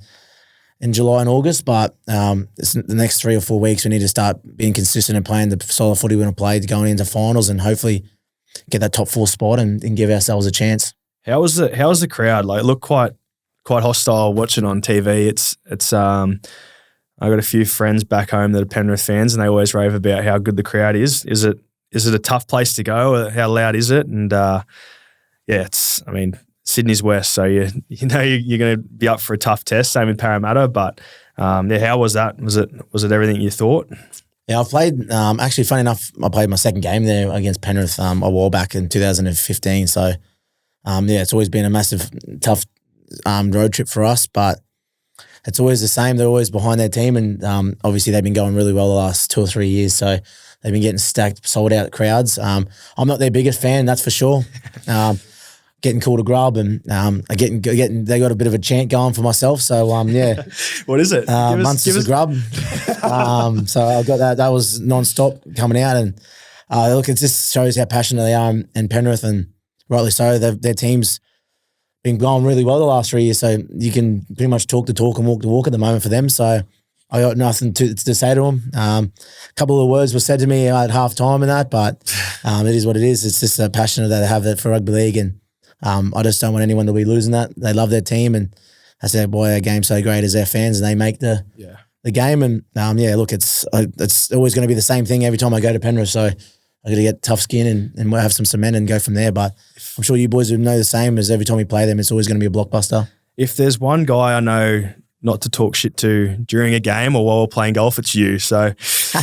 in July and August, but it's the next 3 or 4 weeks we need to start being consistent and playing the solid footy we want to play going into finals, and hopefully get that top 4 spot and give ourselves a chance. How was the crowd? Like, it looked quite hostile watching on TV. It's I got a few friends back home that are Penrith fans, and they always rave about how good the crowd is. Is it a tough place to go? How loud is it? And Sydney's West, so you're going to be up for a tough test. Same with Parramatta, but how was that? Was it everything you thought? Yeah, I've played. Actually, funny enough, I played my second game there against Penrith a while back in 2015. So, it's always been a massive, tough road trip for us, but it's always the same. They're always behind their team, and obviously they've been going really well the last 2 or 3 years. So they've been getting stacked, sold out crowds. I'm not their biggest fan, that's for sure. Getting called a grub, and getting they got a bit of a chant going for myself. So yeah, what is it? Munster's a grub. So I got that. That was non-stop coming out, and look, it just shows how passionate they are in Penrith, and rightly so. Their team's been going really well the last 3 years, so you can pretty much talk the talk and walk the walk at the moment for them. So I got nothing to say to them. A couple of words were said to me at half time and that, but it is what it is. It's just a passion that they have that for rugby league, and I just don't want anyone to be losing that. They love their team, and I say, boy, our game's so great as their fans, and they make the game. And look, it's always going to be the same thing every time I go to Penrith. So I got to get tough skin and have some cement and go from there. But I'm sure you boys would know the same, as every time we play them, it's always going to be a blockbuster. If there's one guy I know not to talk shit to during a game or while we're playing golf, it's you. So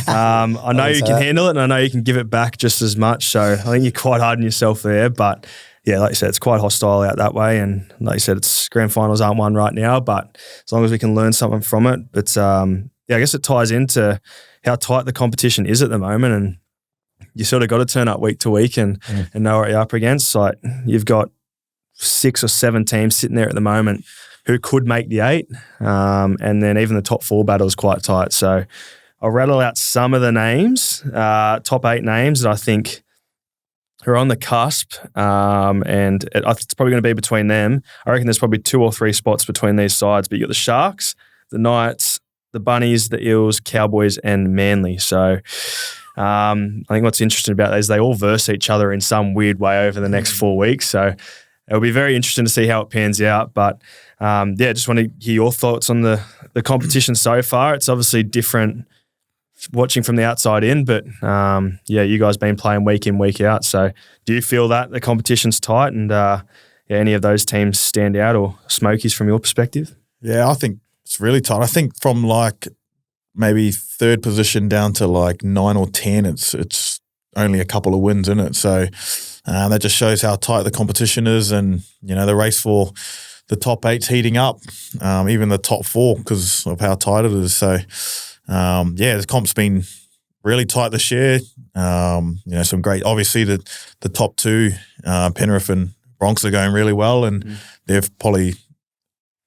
I know you can handle it, and I know you can give it back just as much. So I think you're quite hard on yourself there. But yeah, like you said, it's quite hostile out that way. And like you said, it's grand finals aren't won right now, but as long as we can learn something from it. But I guess it ties into how tight the competition is at the moment, and you sort of got to turn up week to week and know what you're up against. Like, you've got 6 or 7 teams sitting there at the moment who could make the 8, and then even the top 4 battle is quite tight. So I'll rattle out some of the names, top 8 names that I think are on the cusp, and it's probably going to be between them. I reckon there's probably 2 or 3 spots between these sides, but you got the Sharks, the Knights, the Bunnies, the Eels, Cowboys, and Manly. So I think what's interesting about that is they all verse each other in some weird way over the next 4 weeks. So it'll be very interesting to see how it pans out. But just want to hear your thoughts on the competition so far. It's obviously different watching from the outside in, but you guys been playing week in, week out. So do you feel that the competition's tight, and any of those teams stand out, or smokies from your perspective? Yeah, I think it's really tight. I think from like maybe 3rd position down to like 9 or 10, it's only a couple of wins in it. So that just shows how tight the competition is, and the race for the top 8's heating up, even the top 4, because of how tight it is. So the comp's been really tight this year. Some great, obviously the top 2, Penrith and Bronx, are going really well, and they've probably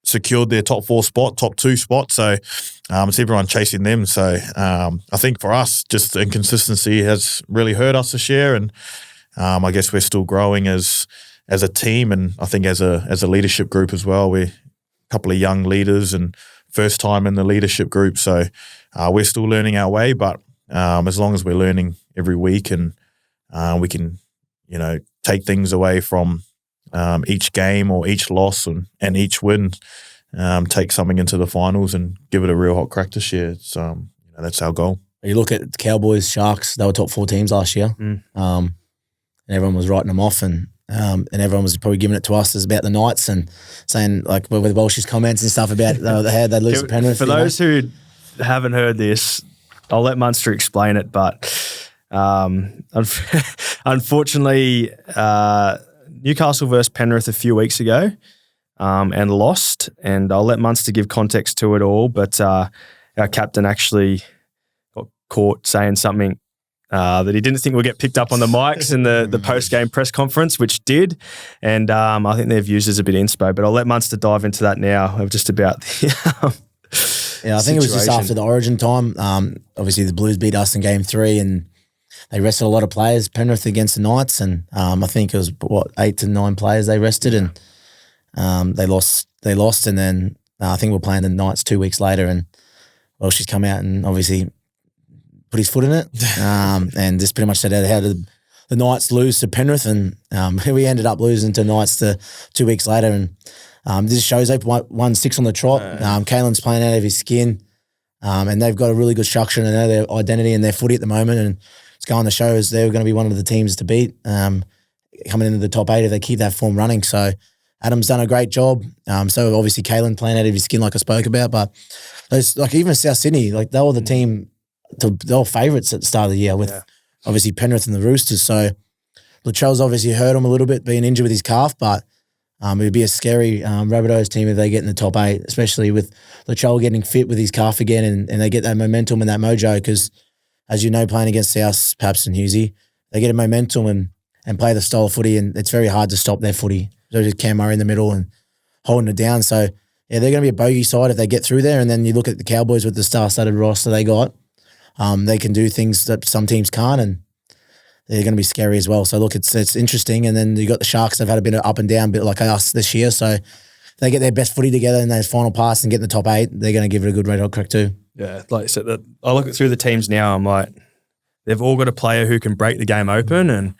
secured their top 4 spot, top 2 spot. So it's everyone chasing them. So I think for us, just the inconsistency has really hurt us this year, and I guess we're still growing as a team, and I think as a leadership group as well. We're a couple of young leaders and first time in the leadership group. So we're still learning our way, but as long as we're learning every week, and we can, take things away from each game or each loss and each win, take something into the finals and give it a real hot crack this year. So that's our goal. You look at Cowboys, Sharks, they were top 4 teams last year. And everyone was writing them off, and everyone was probably giving it to us as about the Knights, and saying, like, with Walsh's comments and stuff about how they'd lose to Penrith. For those who haven't heard this, I'll let Munster explain it, but unfortunately, Newcastle versus Penrith a few weeks ago and lost, and I'll let Munster give context to it all, but our captain actually got caught saying something that he didn't think would get picked up on the mics in the post-game press conference, which did. And I think they've used as a bit inspo, but I'll let Munster dive into that now of just about the I think it was just after the Origin time. Obviously, the Blues beat us in Game 3, and they rested a lot of players, Penrith against the Knights, and I think it was, 8 to 9 players they rested, and they lost, and then I think we're playing the Knights 2 weeks later, and Welsh's come out and obviously put his foot in it, and just pretty much said how did the Knights lose to Penrith, and we ended up losing to Knights 2 weeks later, and this shows they've won 6 on the trot. Caelan's playing out of his skin, and they've got a really good structure, and they know their identity and their footy at the moment, and it's going to show as they're going to be one of the teams to beat coming into the top 8 if they keep that form running. So Adam's done a great job. So obviously Kalen playing out of his skin like I spoke about, but those, like even South Sydney, like they were the team, they were favourites at the start of the year with obviously Penrith and the Roosters. So Latrell's obviously hurt him a little bit being injured with his calf, but it would be a scary Rabbitohs team if they get in the top 8, especially with Latrell getting fit with his calf again and they get that momentum and that mojo because, as you know, playing against South, Paps and Hughesy, they get a momentum and play the style of footy and it's very hard to stop their footy. So just Cam Murray in the middle and holding it down. So, yeah, they're going to be a bogey side if they get through there and then you look at the Cowboys with the star-studded roster they got. They can do things that some teams can't and they're going to be scary as well. So, look, it's interesting. And then you got the Sharks. They've had a bit of up and down, bit like us this year. So, if they get their best footy together in those final pass and get in the top 8, they're going to give it a good red hot crack too. Yeah, like I said, I look through the teams now, I'm like, they've all got a player who can break the game open and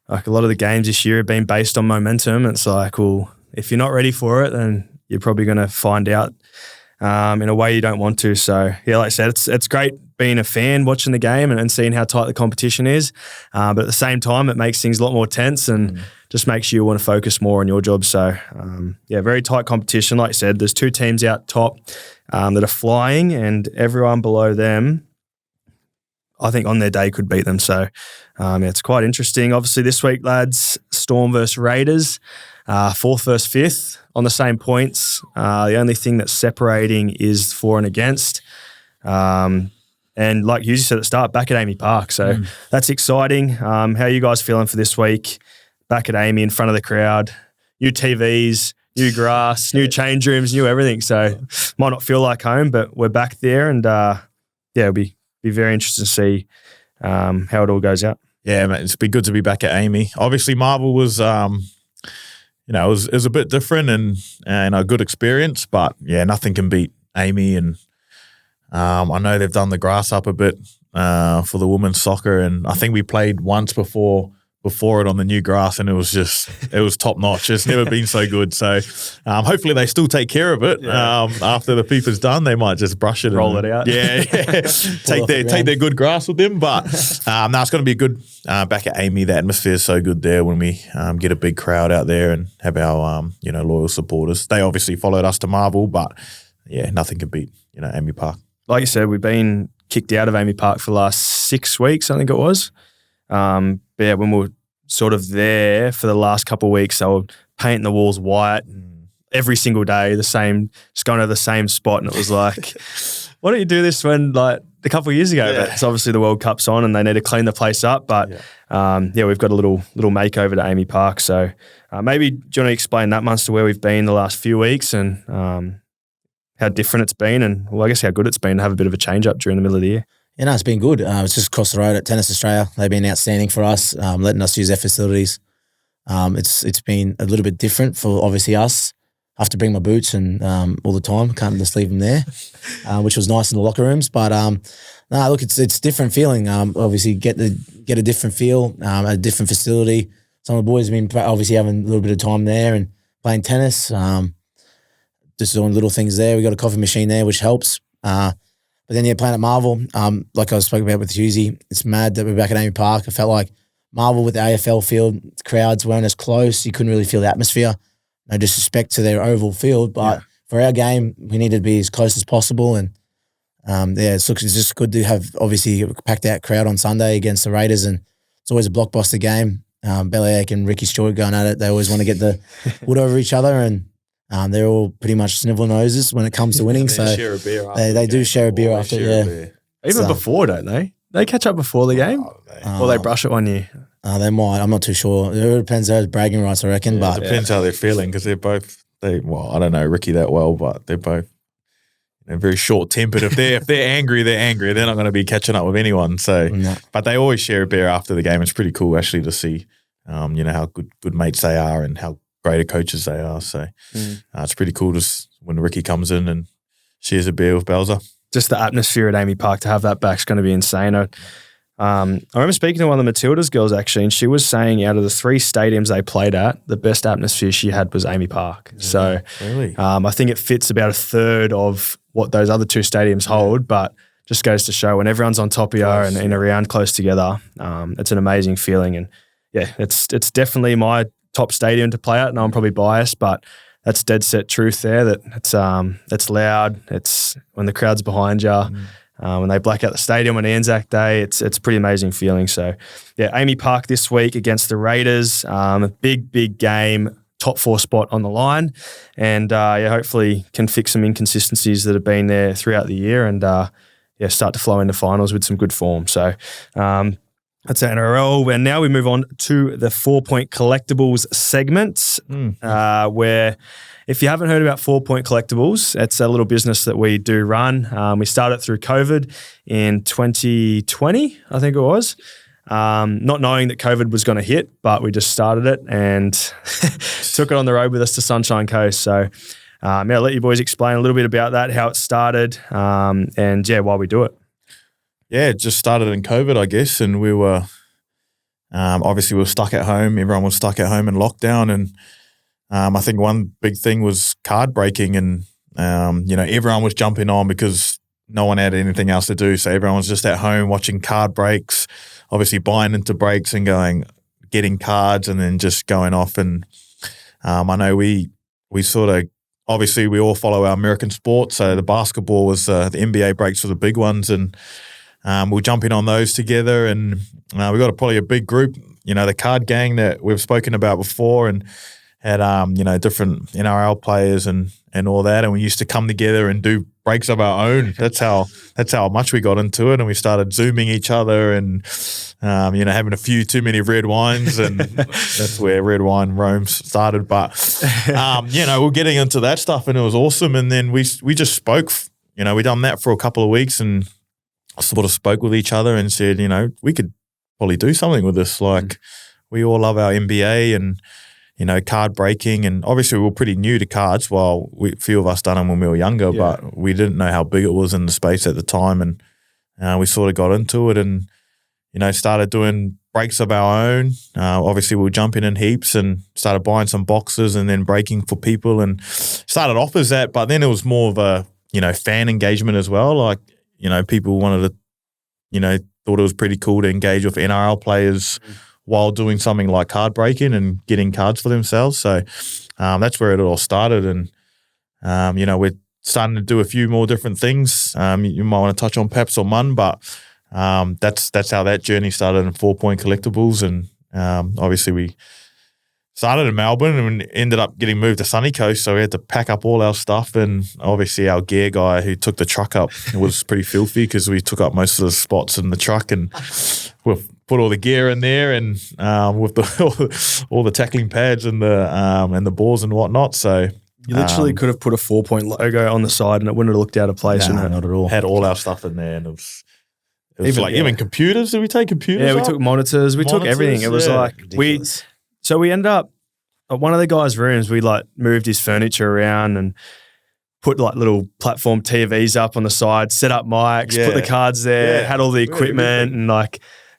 like a lot of the games this year have been based on momentum. It's like, well, if you're not ready for it, then you're probably going to find out in a way you don't want to. So, yeah, like I said, it's great being a fan, watching the game and seeing how tight the competition is. But at the same time, it makes things a lot more tense and just makes you want to focus more on your job. So, yeah, very tight competition. Like I said, there's 2 teams out top that are flying and everyone below them, I think on their day could beat them. So, it's quite interesting. Obviously, this week, lads, Storm versus Raiders, 4th versus 5th on the same points. The only thing that's separating is for and against. And like Hughesy said at the start, back at Amy Park. So that's exciting. How are you guys feeling for this week? Back at Amy in front of the crowd, new TVs, new grass, new change rooms, new everything. So might not feel like home, but we're back there and it'll be very interesting to see how it all goes out. Yeah, mate, it's been good to be back at Amy. Obviously, Marvel was, it was a bit different and a good experience, but yeah, nothing can beat Amy. And I know they've done the grass up a bit for the women's soccer, and I think we played once before it on the new grass, and it was top notch. It's never been so good. So hopefully they still take care of it. After the FIFA's done, they might just brush it, roll it out. Yeah, take their good grass with them. But it's going to be good back at Amy. The atmosphere is so good there when we get a big crowd out there and have our loyal supporters. They obviously followed us to Marvel, but yeah, nothing can beat Amy Park. Like you said, we've been kicked out of Amy Park for the last 6 weeks, I think it was. But yeah, when we were sort of there for the last couple of weeks, they were painting the walls white every single day, the same, just going to the same spot. And it was like, why don't you do this when like a couple of years ago? But it's obviously the World Cup's on and they need to clean the place up. But we've got a little makeover to Amy Park. So maybe do you want to explain that, Munster, where we've been the last few weeks and how different it's been and, well, I guess how good it's been to have a bit of a change-up during the middle of the year? Yeah, no, it's been good. It's just across the road at Tennis Australia. They've been outstanding for us, letting us use their facilities. It's been a little bit different for obviously us. I have to bring my boots and all the time. Can't just leave them there, which was nice in the locker rooms. But look, it's different feeling. Obviously, get a different feel, a different facility. Some of the boys have been obviously having a little bit of time there and playing tennis. Just doing little things there. We got a coffee machine there, which helps. But then, playing at Marvel, like I spoke about with Hughesy, it's mad that we're back at Amy Park. I felt like Marvel with the AFL field, crowds weren't as close. You couldn't really feel the atmosphere. No disrespect to their oval field, but for our game, we needed to be as close as possible. And it's just good to have obviously a packed out crowd on Sunday against the Raiders, and it's always a blockbuster game. Bellyache and Ricky Stewart going at it. They always want to get the wood over each other, and they're all pretty much snivel noses when it comes to winning. So share a beer after they do share a beer after, Even before, don't they? They catch up before the game, or they brush it one year. They might. I'm not too sure. It depends on bragging rights, I reckon. But it depends how they're feeling because they're both. I don't know Ricky that well, but they're both very short tempered. If they're angry, they're angry. They're not going to be catching up with anyone. So, but they always share a beer after the game. It's pretty cool actually to see, how good mates they are and how great coaches they are. So it's pretty cool when Ricky comes in and shares a beer with Belzer. Just the atmosphere at Amy Park, to have that back is going to be insane. I remember speaking to one of the Matilda's girls actually, and she was saying out of the 3 stadiums they played at, the best atmosphere she had was Amy Park. So really? I think it fits about a third of what those other 2 stadiums hold, but just goes to show when everyone's on top of you and around close together, it's an amazing feeling. And yeah, it's definitely my top stadium to play at. No, I'm probably biased, but that's dead set truth there. That it's loud. It's when the crowd's behind you. When they black out the stadium on Anzac Day, it's a pretty amazing feeling. So, yeah, Amy Park this week against the Raiders. A big game, top 4 spot on the line. And, hopefully can fix some inconsistencies that have been there throughout the year and, start to flow into finals with some good form. So, that's our NRL. And now we move on to the 4-point collectibles segment, where if you haven't heard about 4-point collectibles, it's a little business that we do run. We started through COVID in 2020, I think it was, not knowing that COVID was going to hit, but we just started it and took it on the road with us to Sunshine Coast. So, I'll let you boys explain a little bit about that, how it started, and why we do it. Yeah, it just started in COVID, I guess, and we were obviously we were stuck at home. Everyone was stuck at home in lockdown, and I think one big thing was card breaking, and everyone was jumping on because no one had anything else to do, so everyone was just at home watching card breaks, obviously buying into breaks and getting cards, and then just going off. And I know we sort of. Obviously, we all follow our American sports, so the basketball was the NBA breaks were the big ones, and we're jumping on those together, and we got probably a big group, the card gang that we've spoken about before, and had different NRL players and all that, and we used to come together and do breaks of our own. That's how much we got into it, and we started Zooming each other and having a few too many red wines, and that's where Red Wine Rome started. But we're getting into that stuff, and it was awesome. And then we just spoke. We done that for a couple of weeks, and sort of spoke with each other and said, we could probably do something with this. Like we all love our NBA and card breaking, and obviously we were pretty new to cards. While a few of us done them when we were younger, but we didn't know how big it was in the space at the time, and we sort of got into it and started doing breaks of our own. Obviously we were jumping in heaps and started buying some boxes and then breaking for people, and started off as that. But then it was more of a fan engagement as well. Like people wanted to thought it was pretty cool to engage with NRL players while doing something like card breaking and getting cards for themselves. So that's where it all started. And, we're starting to do a few more different things. You might want to touch on Paps or Mun, but that's how that journey started in 4-point collectibles. And obviously we started in Melbourne and ended up getting moved to Sunny Coast, so we had to pack up all our stuff. And obviously our gear guy who took the truck up was pretty filthy because we took up most of the spots in the truck, and we've put all the gear in there, and with all the tackling pads and the balls and whatnot. So you literally could have put a 4-point logo on the side and it wouldn't have looked out of place. No, not at all. Had all our stuff in there, and it was even computers. Did we take computers? Yeah, we took monitors. We took everything. It was ridiculous. We ended up at one of the guys' rooms. We moved his furniture around and put little platform TVs up on the side, set up mics, put the cards there, had all the equipment, and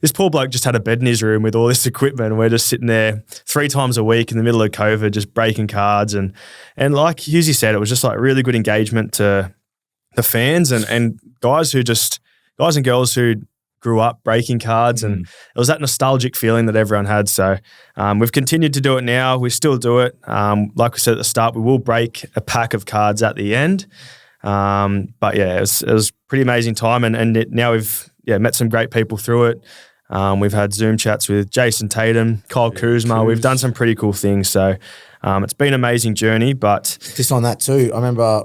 this poor bloke just had a bed in his room with all this equipment, and we're just sitting there 3 times a week in the middle of COVID, just breaking cards. And like Hughesy said, it was just really good engagement to the fans and guys and girls who grew up breaking cards, and it was that nostalgic feeling that everyone had. So we've continued to do it now. We still do it. Like we said at the start, we will break a pack of cards at the end. But yeah, it was a pretty amazing time, and now we've met some great people through it. We've had Zoom chats with Jason Tatum, Kyle Kuzma. We've done some pretty cool things. So it's been an amazing journey. But just on that too, I remember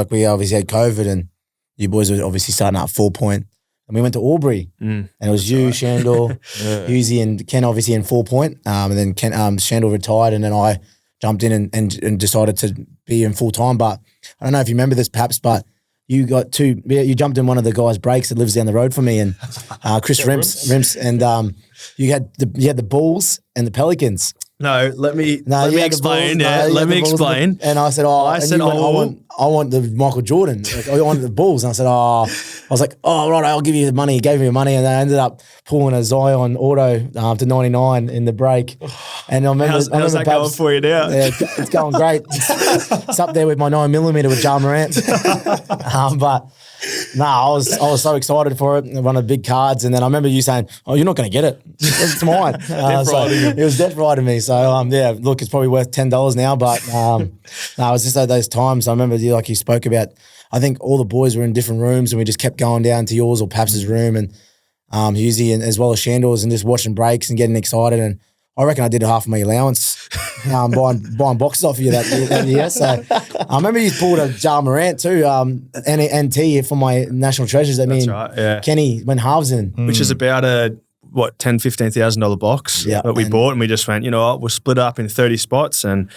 we obviously had COVID, and you boys were obviously starting at 4-point. And we went to Albury, and it was you, Shandor, Hughesy, and Ken obviously in 4-point. And then Shandor retired, and then I jumped in and decided to be in full time. But I don't know if you remember this, Paps, but you jumped in one of the guys' breaks that lives down the road from me, and Chris Rimps, and you had the Bulls and the Pelicans. No, let me explain. Let me explain. And I said, I want the Michael Jordan. I wanted the Bulls. And I said, I was like, right, I'll give you the money. He gave me the money, and I ended up pulling a Zion auto to 99 in the break. And I remember, how's that going for you now? Yeah, it's going great. It's up there with my 9mm with Jahrome Hughes. But I was so excited for it. One of the big cards, and then I remember you saying, "Oh, you're not going to get it. It's mine." So it was death riding me. So yeah, look, it's probably worth $10 now, but no, it was just those times. I remember you spoke about. I think all the boys were in different rooms, and we just kept going down to yours or Paps's room, and Hughesy, and as well as Shandor's, and just watching breaks and getting excited. And I reckon I did half of my allowance buying boxes off of you that year. So I remember you pulled a Jahrome too, NT for my national treasures. That's right, yeah. Kenny went halves in. Which is about a $10,000-$15,000 box that we bought, and we just went, you know what, we'll split up in 30 spots, and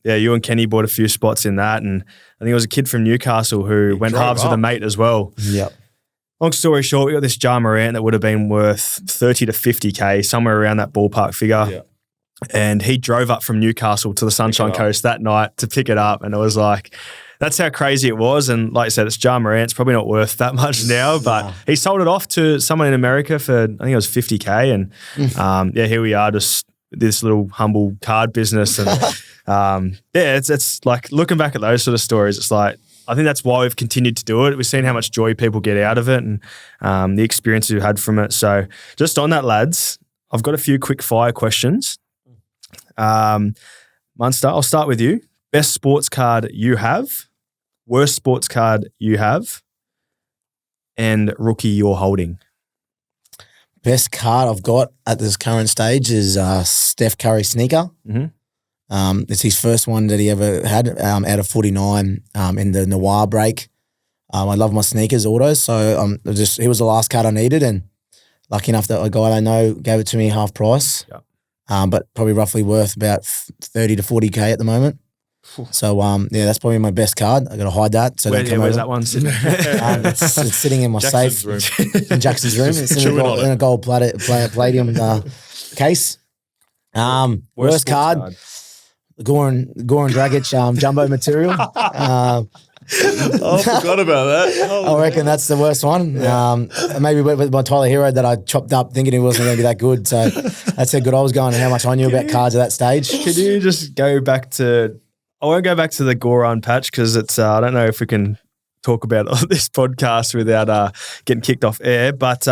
you and Kenny bought a few spots in that, and I think it was a kid from Newcastle who went halves with a mate as well. Yep. Long story short, we got this Jahrome that would have been worth 30 to 50K, somewhere around that ballpark figure. Yeah. And he drove up from Newcastle to the Sunshine Coast that night to pick it up, and it was like, that's how crazy it was. And like I said, it's Jahrome. It's probably not worth that much now, but he sold it off to someone in America for, I think it was 50K. And here we are, just this little humble card business. And it's like looking back at those sort of stories, it's like, I think that's why we've continued to do it. We've seen how much joy people get out of it, and the experiences we've had from it. So just on that, lads, I've got a few quick fire questions. Munster, I'll start with you. Best sports card you have, worst sports card you have, and rookie you're holding. Best card I've got at this current stage is Steph Curry sneaker. Mm-hmm. It's his first one that he ever had out of 49 in the Noir break. I love my sneakers autos, so he was the last card I needed, and lucky enough that a guy I know gave it to me half price. Yep. But probably roughly worth about 30 to 40K at the moment. So that's probably my best card. I got to hide that. So where's that one sitting? It's sitting in my safe in Jackson's room. It's in a gold palladium case. Worst card. Goran Dragic jumbo material. I forgot about that. I reckon that's the worst one. Yeah. Maybe with my Tyler Hero that I chopped up thinking he wasn't going to be that good. So that's how good I was going and how much I knew about cards at that stage. Could you just go back to... I won't go back to the Goran patch because it's... I don't know if we can talk about this podcast without getting kicked off air. But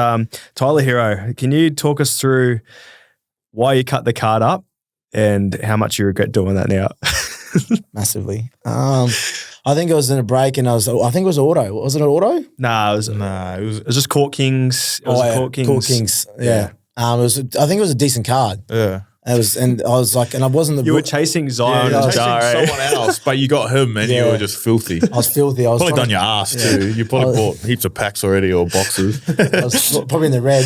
Tyler Hero, can you talk us through why you cut the card up and how much you regret doing that now? Massively. I think it was in a break, and I think it was auto. Was it an auto? Nah, it was just Court Kings. It was Court Kings. Court Kings. Yeah. I think it was a decent card. Yeah. I was like, and I wasn't the. You were chasing Zion and chasing someone else, but you got him, and you were just filthy. I was filthy. I was probably done your ass too. You probably bought heaps of packs already or boxes. I was probably in the red,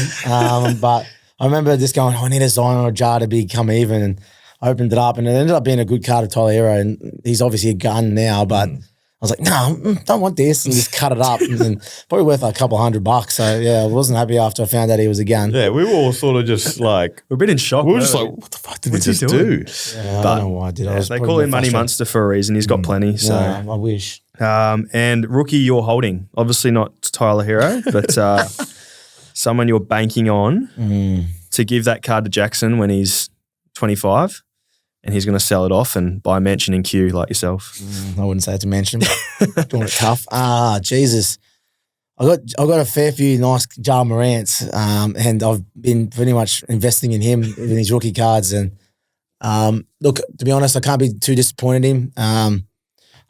but I remember just going, I need a Zion or a Jar to become even, and I opened it up, and it ended up being a good card of Tyler Hero, and he's obviously a gun now, but I was like, no, don't want this, and just cut it up, and probably worth like a couple $100. So yeah, I wasn't happy after I found out he was a gun. Yeah, we were all sort of just like, we're a bit in shock. We were just like, what the fuck did he just do? Yeah, I don't know why I did. Yeah, they call him Money Munster for a reason. He's got plenty. So I wish. And rookie you're holding, obviously not Tyler Hero, but someone you're banking on to give that card to Jackson when he's 25. And he's going to sell it off and buy a mansion in Kew like yourself. I wouldn't say it's a mansion, but doing it tough. Jesus. I got a fair few nice Jahrome, and I've been pretty much investing in him in his rookie cards. And look, to be honest, I can't be too disappointed in him.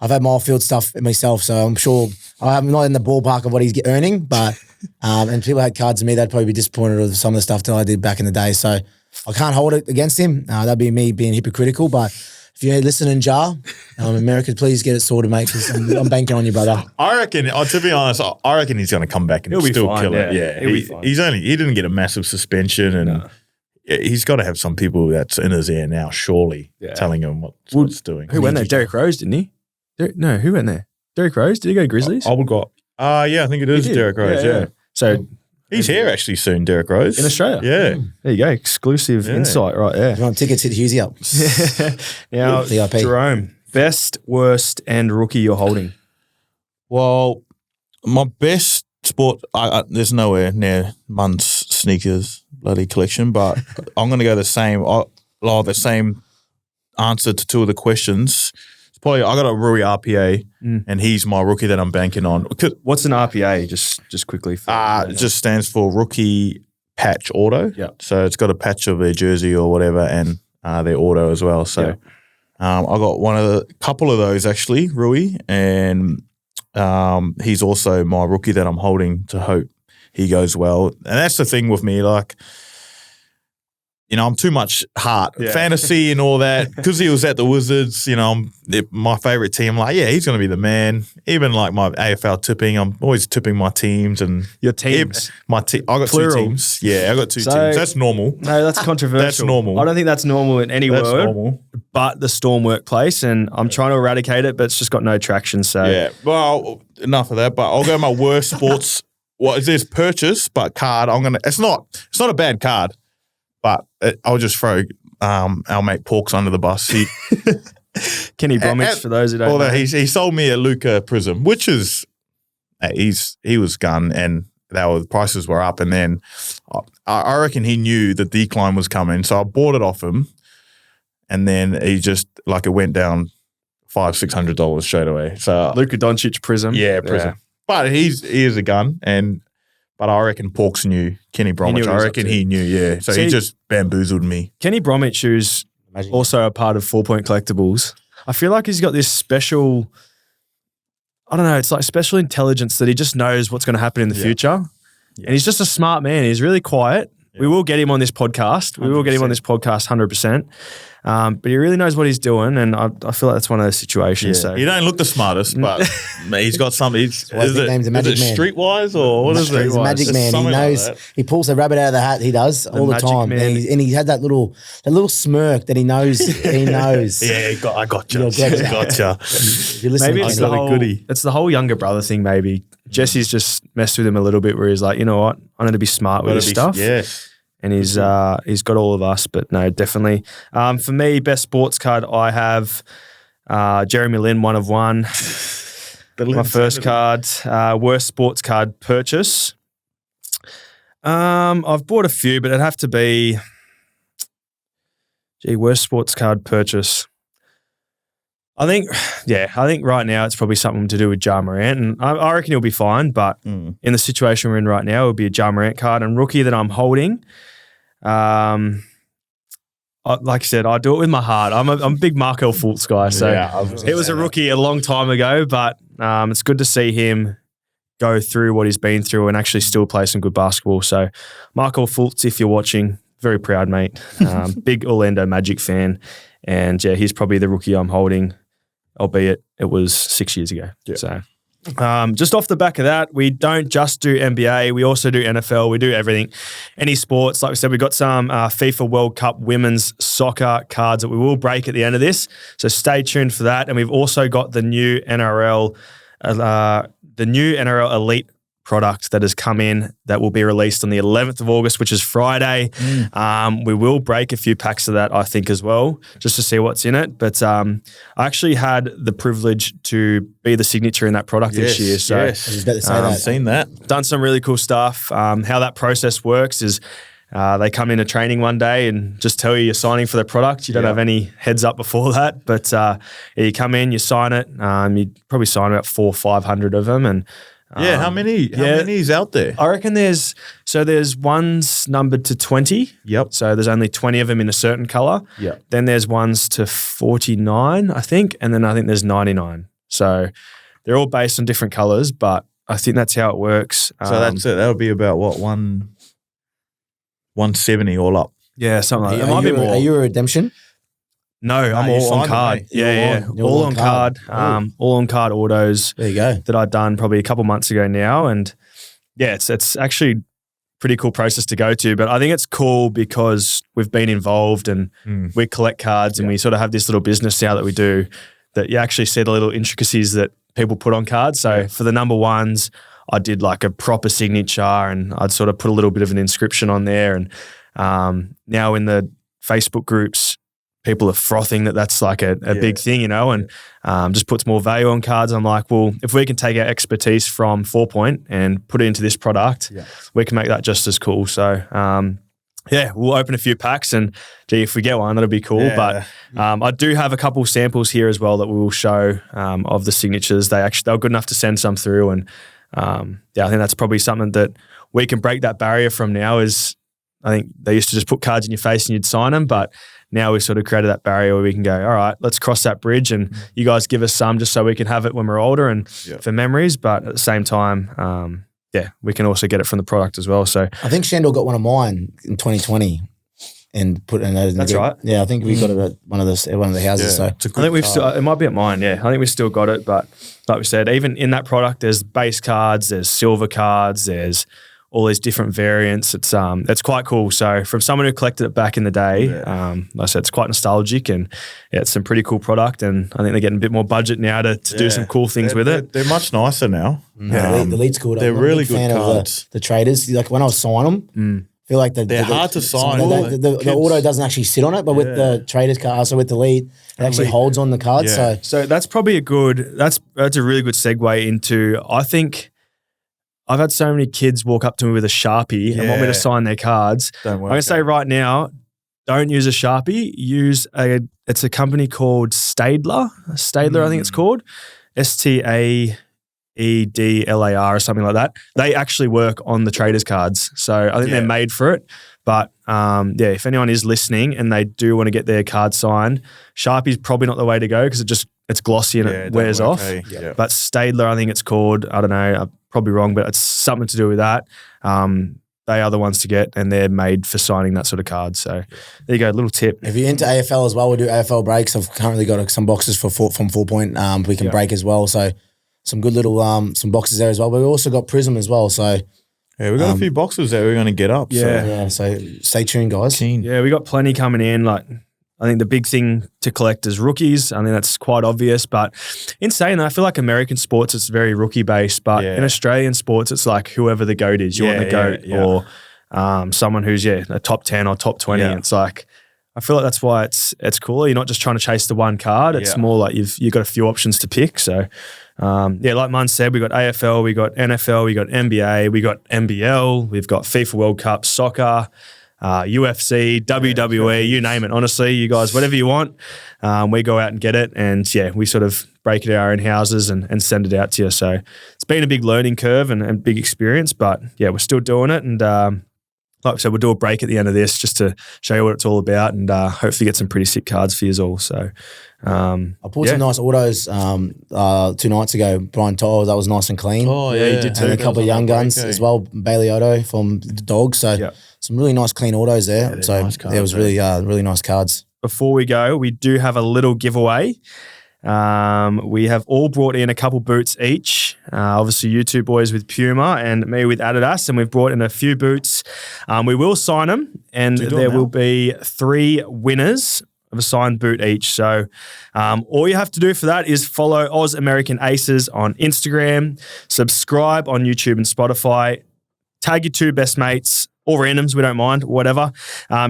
I've had my off-field stuff myself, so I'm sure I'm not in the ballpark of what he's earning, but and people had cards of me, they'd probably be disappointed with some of the stuff that I did back in the day. So I can't hold it against him. That'd be me being hypocritical. But if you're listening, Jar, America, please get it sorted, mate, because I'm banking on you, brother. I reckon, to be honest, I reckon he's going to come back and he'll still kill it. Yeah, he'll be fine. He didn't get a massive suspension, and he's got to have some people that's in his ear now, surely, telling him what's doing. Who went there? Derrick Rose, didn't he? No, who went there? Derrick Rose? Did he go to Grizzlies? I would go. I think it is Derrick Rose. Yeah. So. He's here actually soon, Derrick Rose. In Australia? Yeah. There you go. Exclusive insight right there. You want tickets, hit Hughesy up. Now, Jahrome, best, worst, and rookie you're holding. Well, my best sport, there's nowhere near Mun's sneakers bloody collection, but I'm going to go the same answer to two of the questions. probably I got a Rui RPA, and he's my rookie that I'm banking on. What's an RPA? Just quickly. It just stands for rookie patch auto. Yeah. So it's got a patch of their jersey or whatever, and their auto as well. So I got couple of those actually, Rui, and he's also my rookie that I'm holding to hope he goes well. And that's the thing with me, like, you know, I'm too much heart, fantasy and all that. Because he was at the Wizards, you know, my favorite team. Like, yeah, he's going to be the man. Even like my AFL tipping, I'm always tipping my teams and your teams. I got Plural. 2 teams. Yeah, I got 2 teams. That's normal. No, that's controversial. That's normal. I don't think that's normal in any That's world. normal. But the Storm workplace, and I'm trying to eradicate it, but it's just got no traction. So Yeah, well, enough of that. But I'll go my worst sports. What is this purchase? But card. It's not a bad card. But I'll just throw our mate Porks under the bus. Kenny Bromwich, for those who don't know. He sold me a Luca Prism, which is he was gun, and the prices were up. And then I reckon he knew the decline was coming, so I bought it off him. And then he just it went down $500-$600 straight away. So Luka Doncic Prism. Yeah, Prism. Yeah. But he is a gun, but I reckon Porks knew Kenny Bromwich. I reckon he knew, yeah. So he just bamboozled me. Kenny Bromwich, who's also a part of 4 Point Collectibles, I feel like he's got this special, I don't know, it's like special intelligence that he just knows what's going to happen in the future. Yeah. And he's just a smart man. He's really quiet. Yeah. We will get him on this podcast. 100%. We will get him on this podcast 100%. But he really knows what he's doing, and I feel like that's one of those situations. Yeah. So he don't look the smartest, but he's got something. Is it Magic Man. Streetwise or what is it? He's a magic man. He knows. Like he pulls a rabbit out of the hat. He does all the time, and he had that little smirk that he knows. He knows. Yeah, I got you. Gotcha. Maybe it's the whole younger brother thing. Maybe Jesse's just messed with him a little bit, where he's like, you know what, I need to be smart with this stuff. Yeah. And he's got all of us, but no, definitely. For me, best sports card I have Jeremy Lin, 1 of 1. My first card. Worst sports card purchase. I've bought a few, but it'd have to be worst sports card purchase. I think right now it's probably something to do with Ja Morant, and I reckon he'll be fine. But in the situation we're in right now, it would be a Ja Morant card. And rookie that I'm holding, like I said, I do it with my heart. I'm a big Markel Fultz guy, so he was a rookie a long time ago. But it's good to see him go through what he's been through and actually still play some good basketball. So Markel Fultz, if you're watching, very proud, mate. Big Orlando Magic fan, and yeah, he's probably the rookie I'm holding. Albeit it was 6 years ago. Yeah. So just off the back of that, we don't just do NBA. We also do NFL. We do everything. Any sports. Like we said, we've got some FIFA World Cup women's soccer cards that we will break at the end of this. So stay tuned for that. And we've also got the new NRL Elite product that has come in that will be released on the 11th of August, which is Friday. We will break a few packs of that, I think, as well, just to see what's in it. But I actually had the privilege to be the signature in that product this year. So I was about to say that. I've seen that. Done some really cool stuff. How that process works is they come into training one day and just tell you you're signing for the product. You don't have any heads up before that. But you come in, you sign it. You probably sign about 400 or 500 of them. And how many is out there? I reckon there's ones numbered to 20. Yep. So there's only 20 of them in a certain color. Yep. Then there's ones to 49, I think. And then I think there's 99. So they're all based on different colors, but I think that's how it works. So that's it. That would be about what, 170 all up. Yeah, something like that. It might be more. Are you a redemption? No, I'm all on card. Yeah. All on card. All on card autos. There you go. That I'd done probably a couple months ago now. And yeah, it's actually pretty cool process to go to. But I think it's cool because we've been involved and we collect cards and we sort of have this little business now that we do that you actually see the little intricacies that people put on cards. So for the number ones, I did like a proper signature and I'd sort of put a little bit of an inscription on there. And now in the Facebook groups, people are frothing that's like a big thing, and just puts more value on cards. I'm like, well, if we can take our expertise from 4 Point and put it into this product, we can make that just as cool. So yeah, we'll open a few packs and gee, if we get one, that'll be cool. Yeah. But I do have a couple samples here as well that we will show of the signatures. They were good enough to send some through, and I think that's probably something that we can break that barrier from now. Is I think they used to just put cards in your face and you'd sign them, but now we've sort of created that barrier where we can go, all right, let's cross that bridge, and you guys give us some just so we can have it when we're older and for memories. But at the same time, we can also get it from the product as well. So I think Shandor got one of mine in 2020 and put in those. That's right. Yeah, I think we got it at one of the houses. So I think we've still, it might be at mine. Yeah, I think we've still got it. But like we said, even in that product, there's base cards, there's silver cards, there's all these different variants. It's quite cool. So from someone who collected it back in the day, like I said, it's quite nostalgic, and it's some pretty cool product. And I think they're getting a bit more budget now to do some cool things with it. They're much nicer now. The Elite's cool. They're really good cards. The traders, like when I was signing them, I feel like they're hard to sign. The auto doesn't actually sit on it, but with the traders card, so with the Elite, it actually holds on the card. Yeah. So that's probably that's a really good segue into, I think, I've had so many kids walk up to me with a Sharpie and want me to sign their cards. I'm going to say right now, don't use a Sharpie. It's a company called Staedtler. I think it's called. Staedlar or something like that. They actually work on the traders cards. So I think they're made for it. But if anyone is listening and they do want to get their card signed, Sharpie's probably not the way to go because it's glossy and it wears off. Yeah. But Staedtler, I think it's called. I don't know. I'm probably wrong, but it's something to do with that. They are the ones to get, and they're made for signing that sort of card. So there you go, little tip. If you're into AFL as well, we do AFL breaks. I've currently got some boxes from 4 Point we can break as well. So some good little some boxes there as well. But we also got Prism as well. So yeah, we've got a few boxes that we're going to get up. So stay tuned, guys. Yeah, we got plenty coming in. Like, I think the big thing to collect is rookies. I think that's quite obvious. But in saying that, I feel like American sports, it's very rookie based. But in Australian sports, it's like whoever the GOAT is. You want the GOAT or someone who's, a top 10 or top 20. Yeah. It's like, I feel like that's why it's cooler. You're not just trying to chase the one card. It's more like you've got a few options to pick. So, like Mun said, we got AFL, we got NFL, we got NBA, we got NBL, we've got FIFA World Cup, soccer, UFC, WWE, you name it. Honestly, you guys, whatever you want, we go out and get it. And we sort of break it at our own houses and send it out to you. So it's been a big learning curve and big experience, but we're still doing it. And like I said, we'll do a break at the end of this just to show you what it's all about and hopefully get some pretty sick cards for you all. So I pulled some nice autos 2 nights ago. Brian Tyler, that was nice and clean. Oh, yeah, you did too. And a couple of young guns as well. Bailey Otto from the Dogs. So some really nice clean autos there. Yeah, so nice cards, it was really nice cards. Before we go, we do have a little giveaway. We have all brought in a couple boots each. Obviously, you two boys with Puma and me with Adidas, and we've brought in a few boots. We will sign them, and there will be 3 winners of a signed boot each. So all you have to do for that is follow Ausmerican Aces on Instagram, subscribe on YouTube and Spotify, tag your 2 best mates, or randoms, we don't mind, whatever.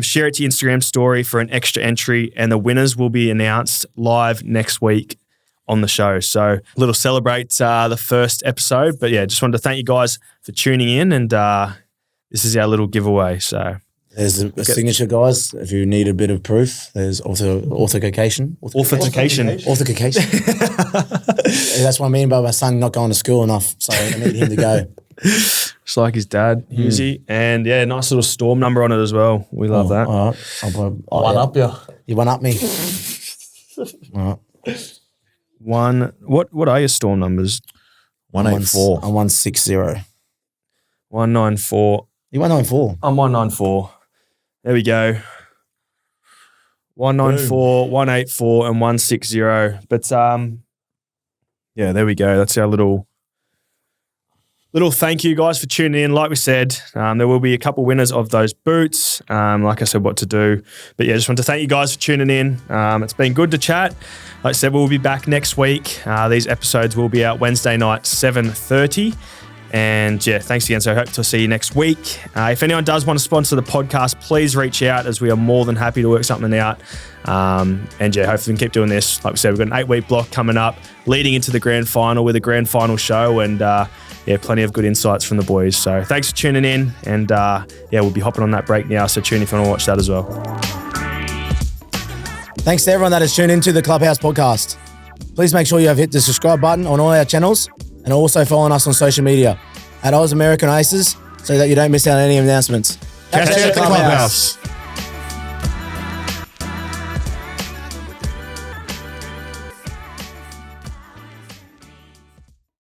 Share it to your Instagram story for an extra entry, and the winners will be announced live next week on the show. So a little celebrate the first episode. But just wanted to thank you guys for tuning in, and this is our little giveaway. So there's a signature, guys. If you need a bit of proof, there's authentication. Authentication. That's what I mean by my son not going to school enough, so I need him to go. Just like his dad, Hughesy. And nice little storm number on it as well. We love that. All right. One up you. You one up me. All right. What are your storm numbers? 184. I'm 160. 194. You 194. I'm 194. There we go. 194, 184, and 160. But there we go. That's our little thank you guys for tuning in. Like we said, there will be a couple winners of those boots. Like I said, what to do. But just want to thank you guys for tuning in. It's been good to chat. Like I said, we'll be back next week. These episodes will be out Wednesday night, 7:30. And yeah, thanks again. So I hope to see you next week. If anyone does want to sponsor the podcast, please reach out, as we are more than happy to work something out. And yeah, hopefully we can keep doing this. Like we said, we've got an 8-week block coming up leading into the grand final with a grand final show, and yeah, plenty of good insights from the boys. So thanks for tuning in, and yeah, we'll be hopping on that break now. So tune in if you want to watch that as well. Thanks to everyone that has tuned into the Clubhouse podcast. Please make sure you have hit the subscribe button on all our channels, and also following us on social media at Ausmerican Aces so that you don't miss out on any announcements. Catch you at the Clubhouse.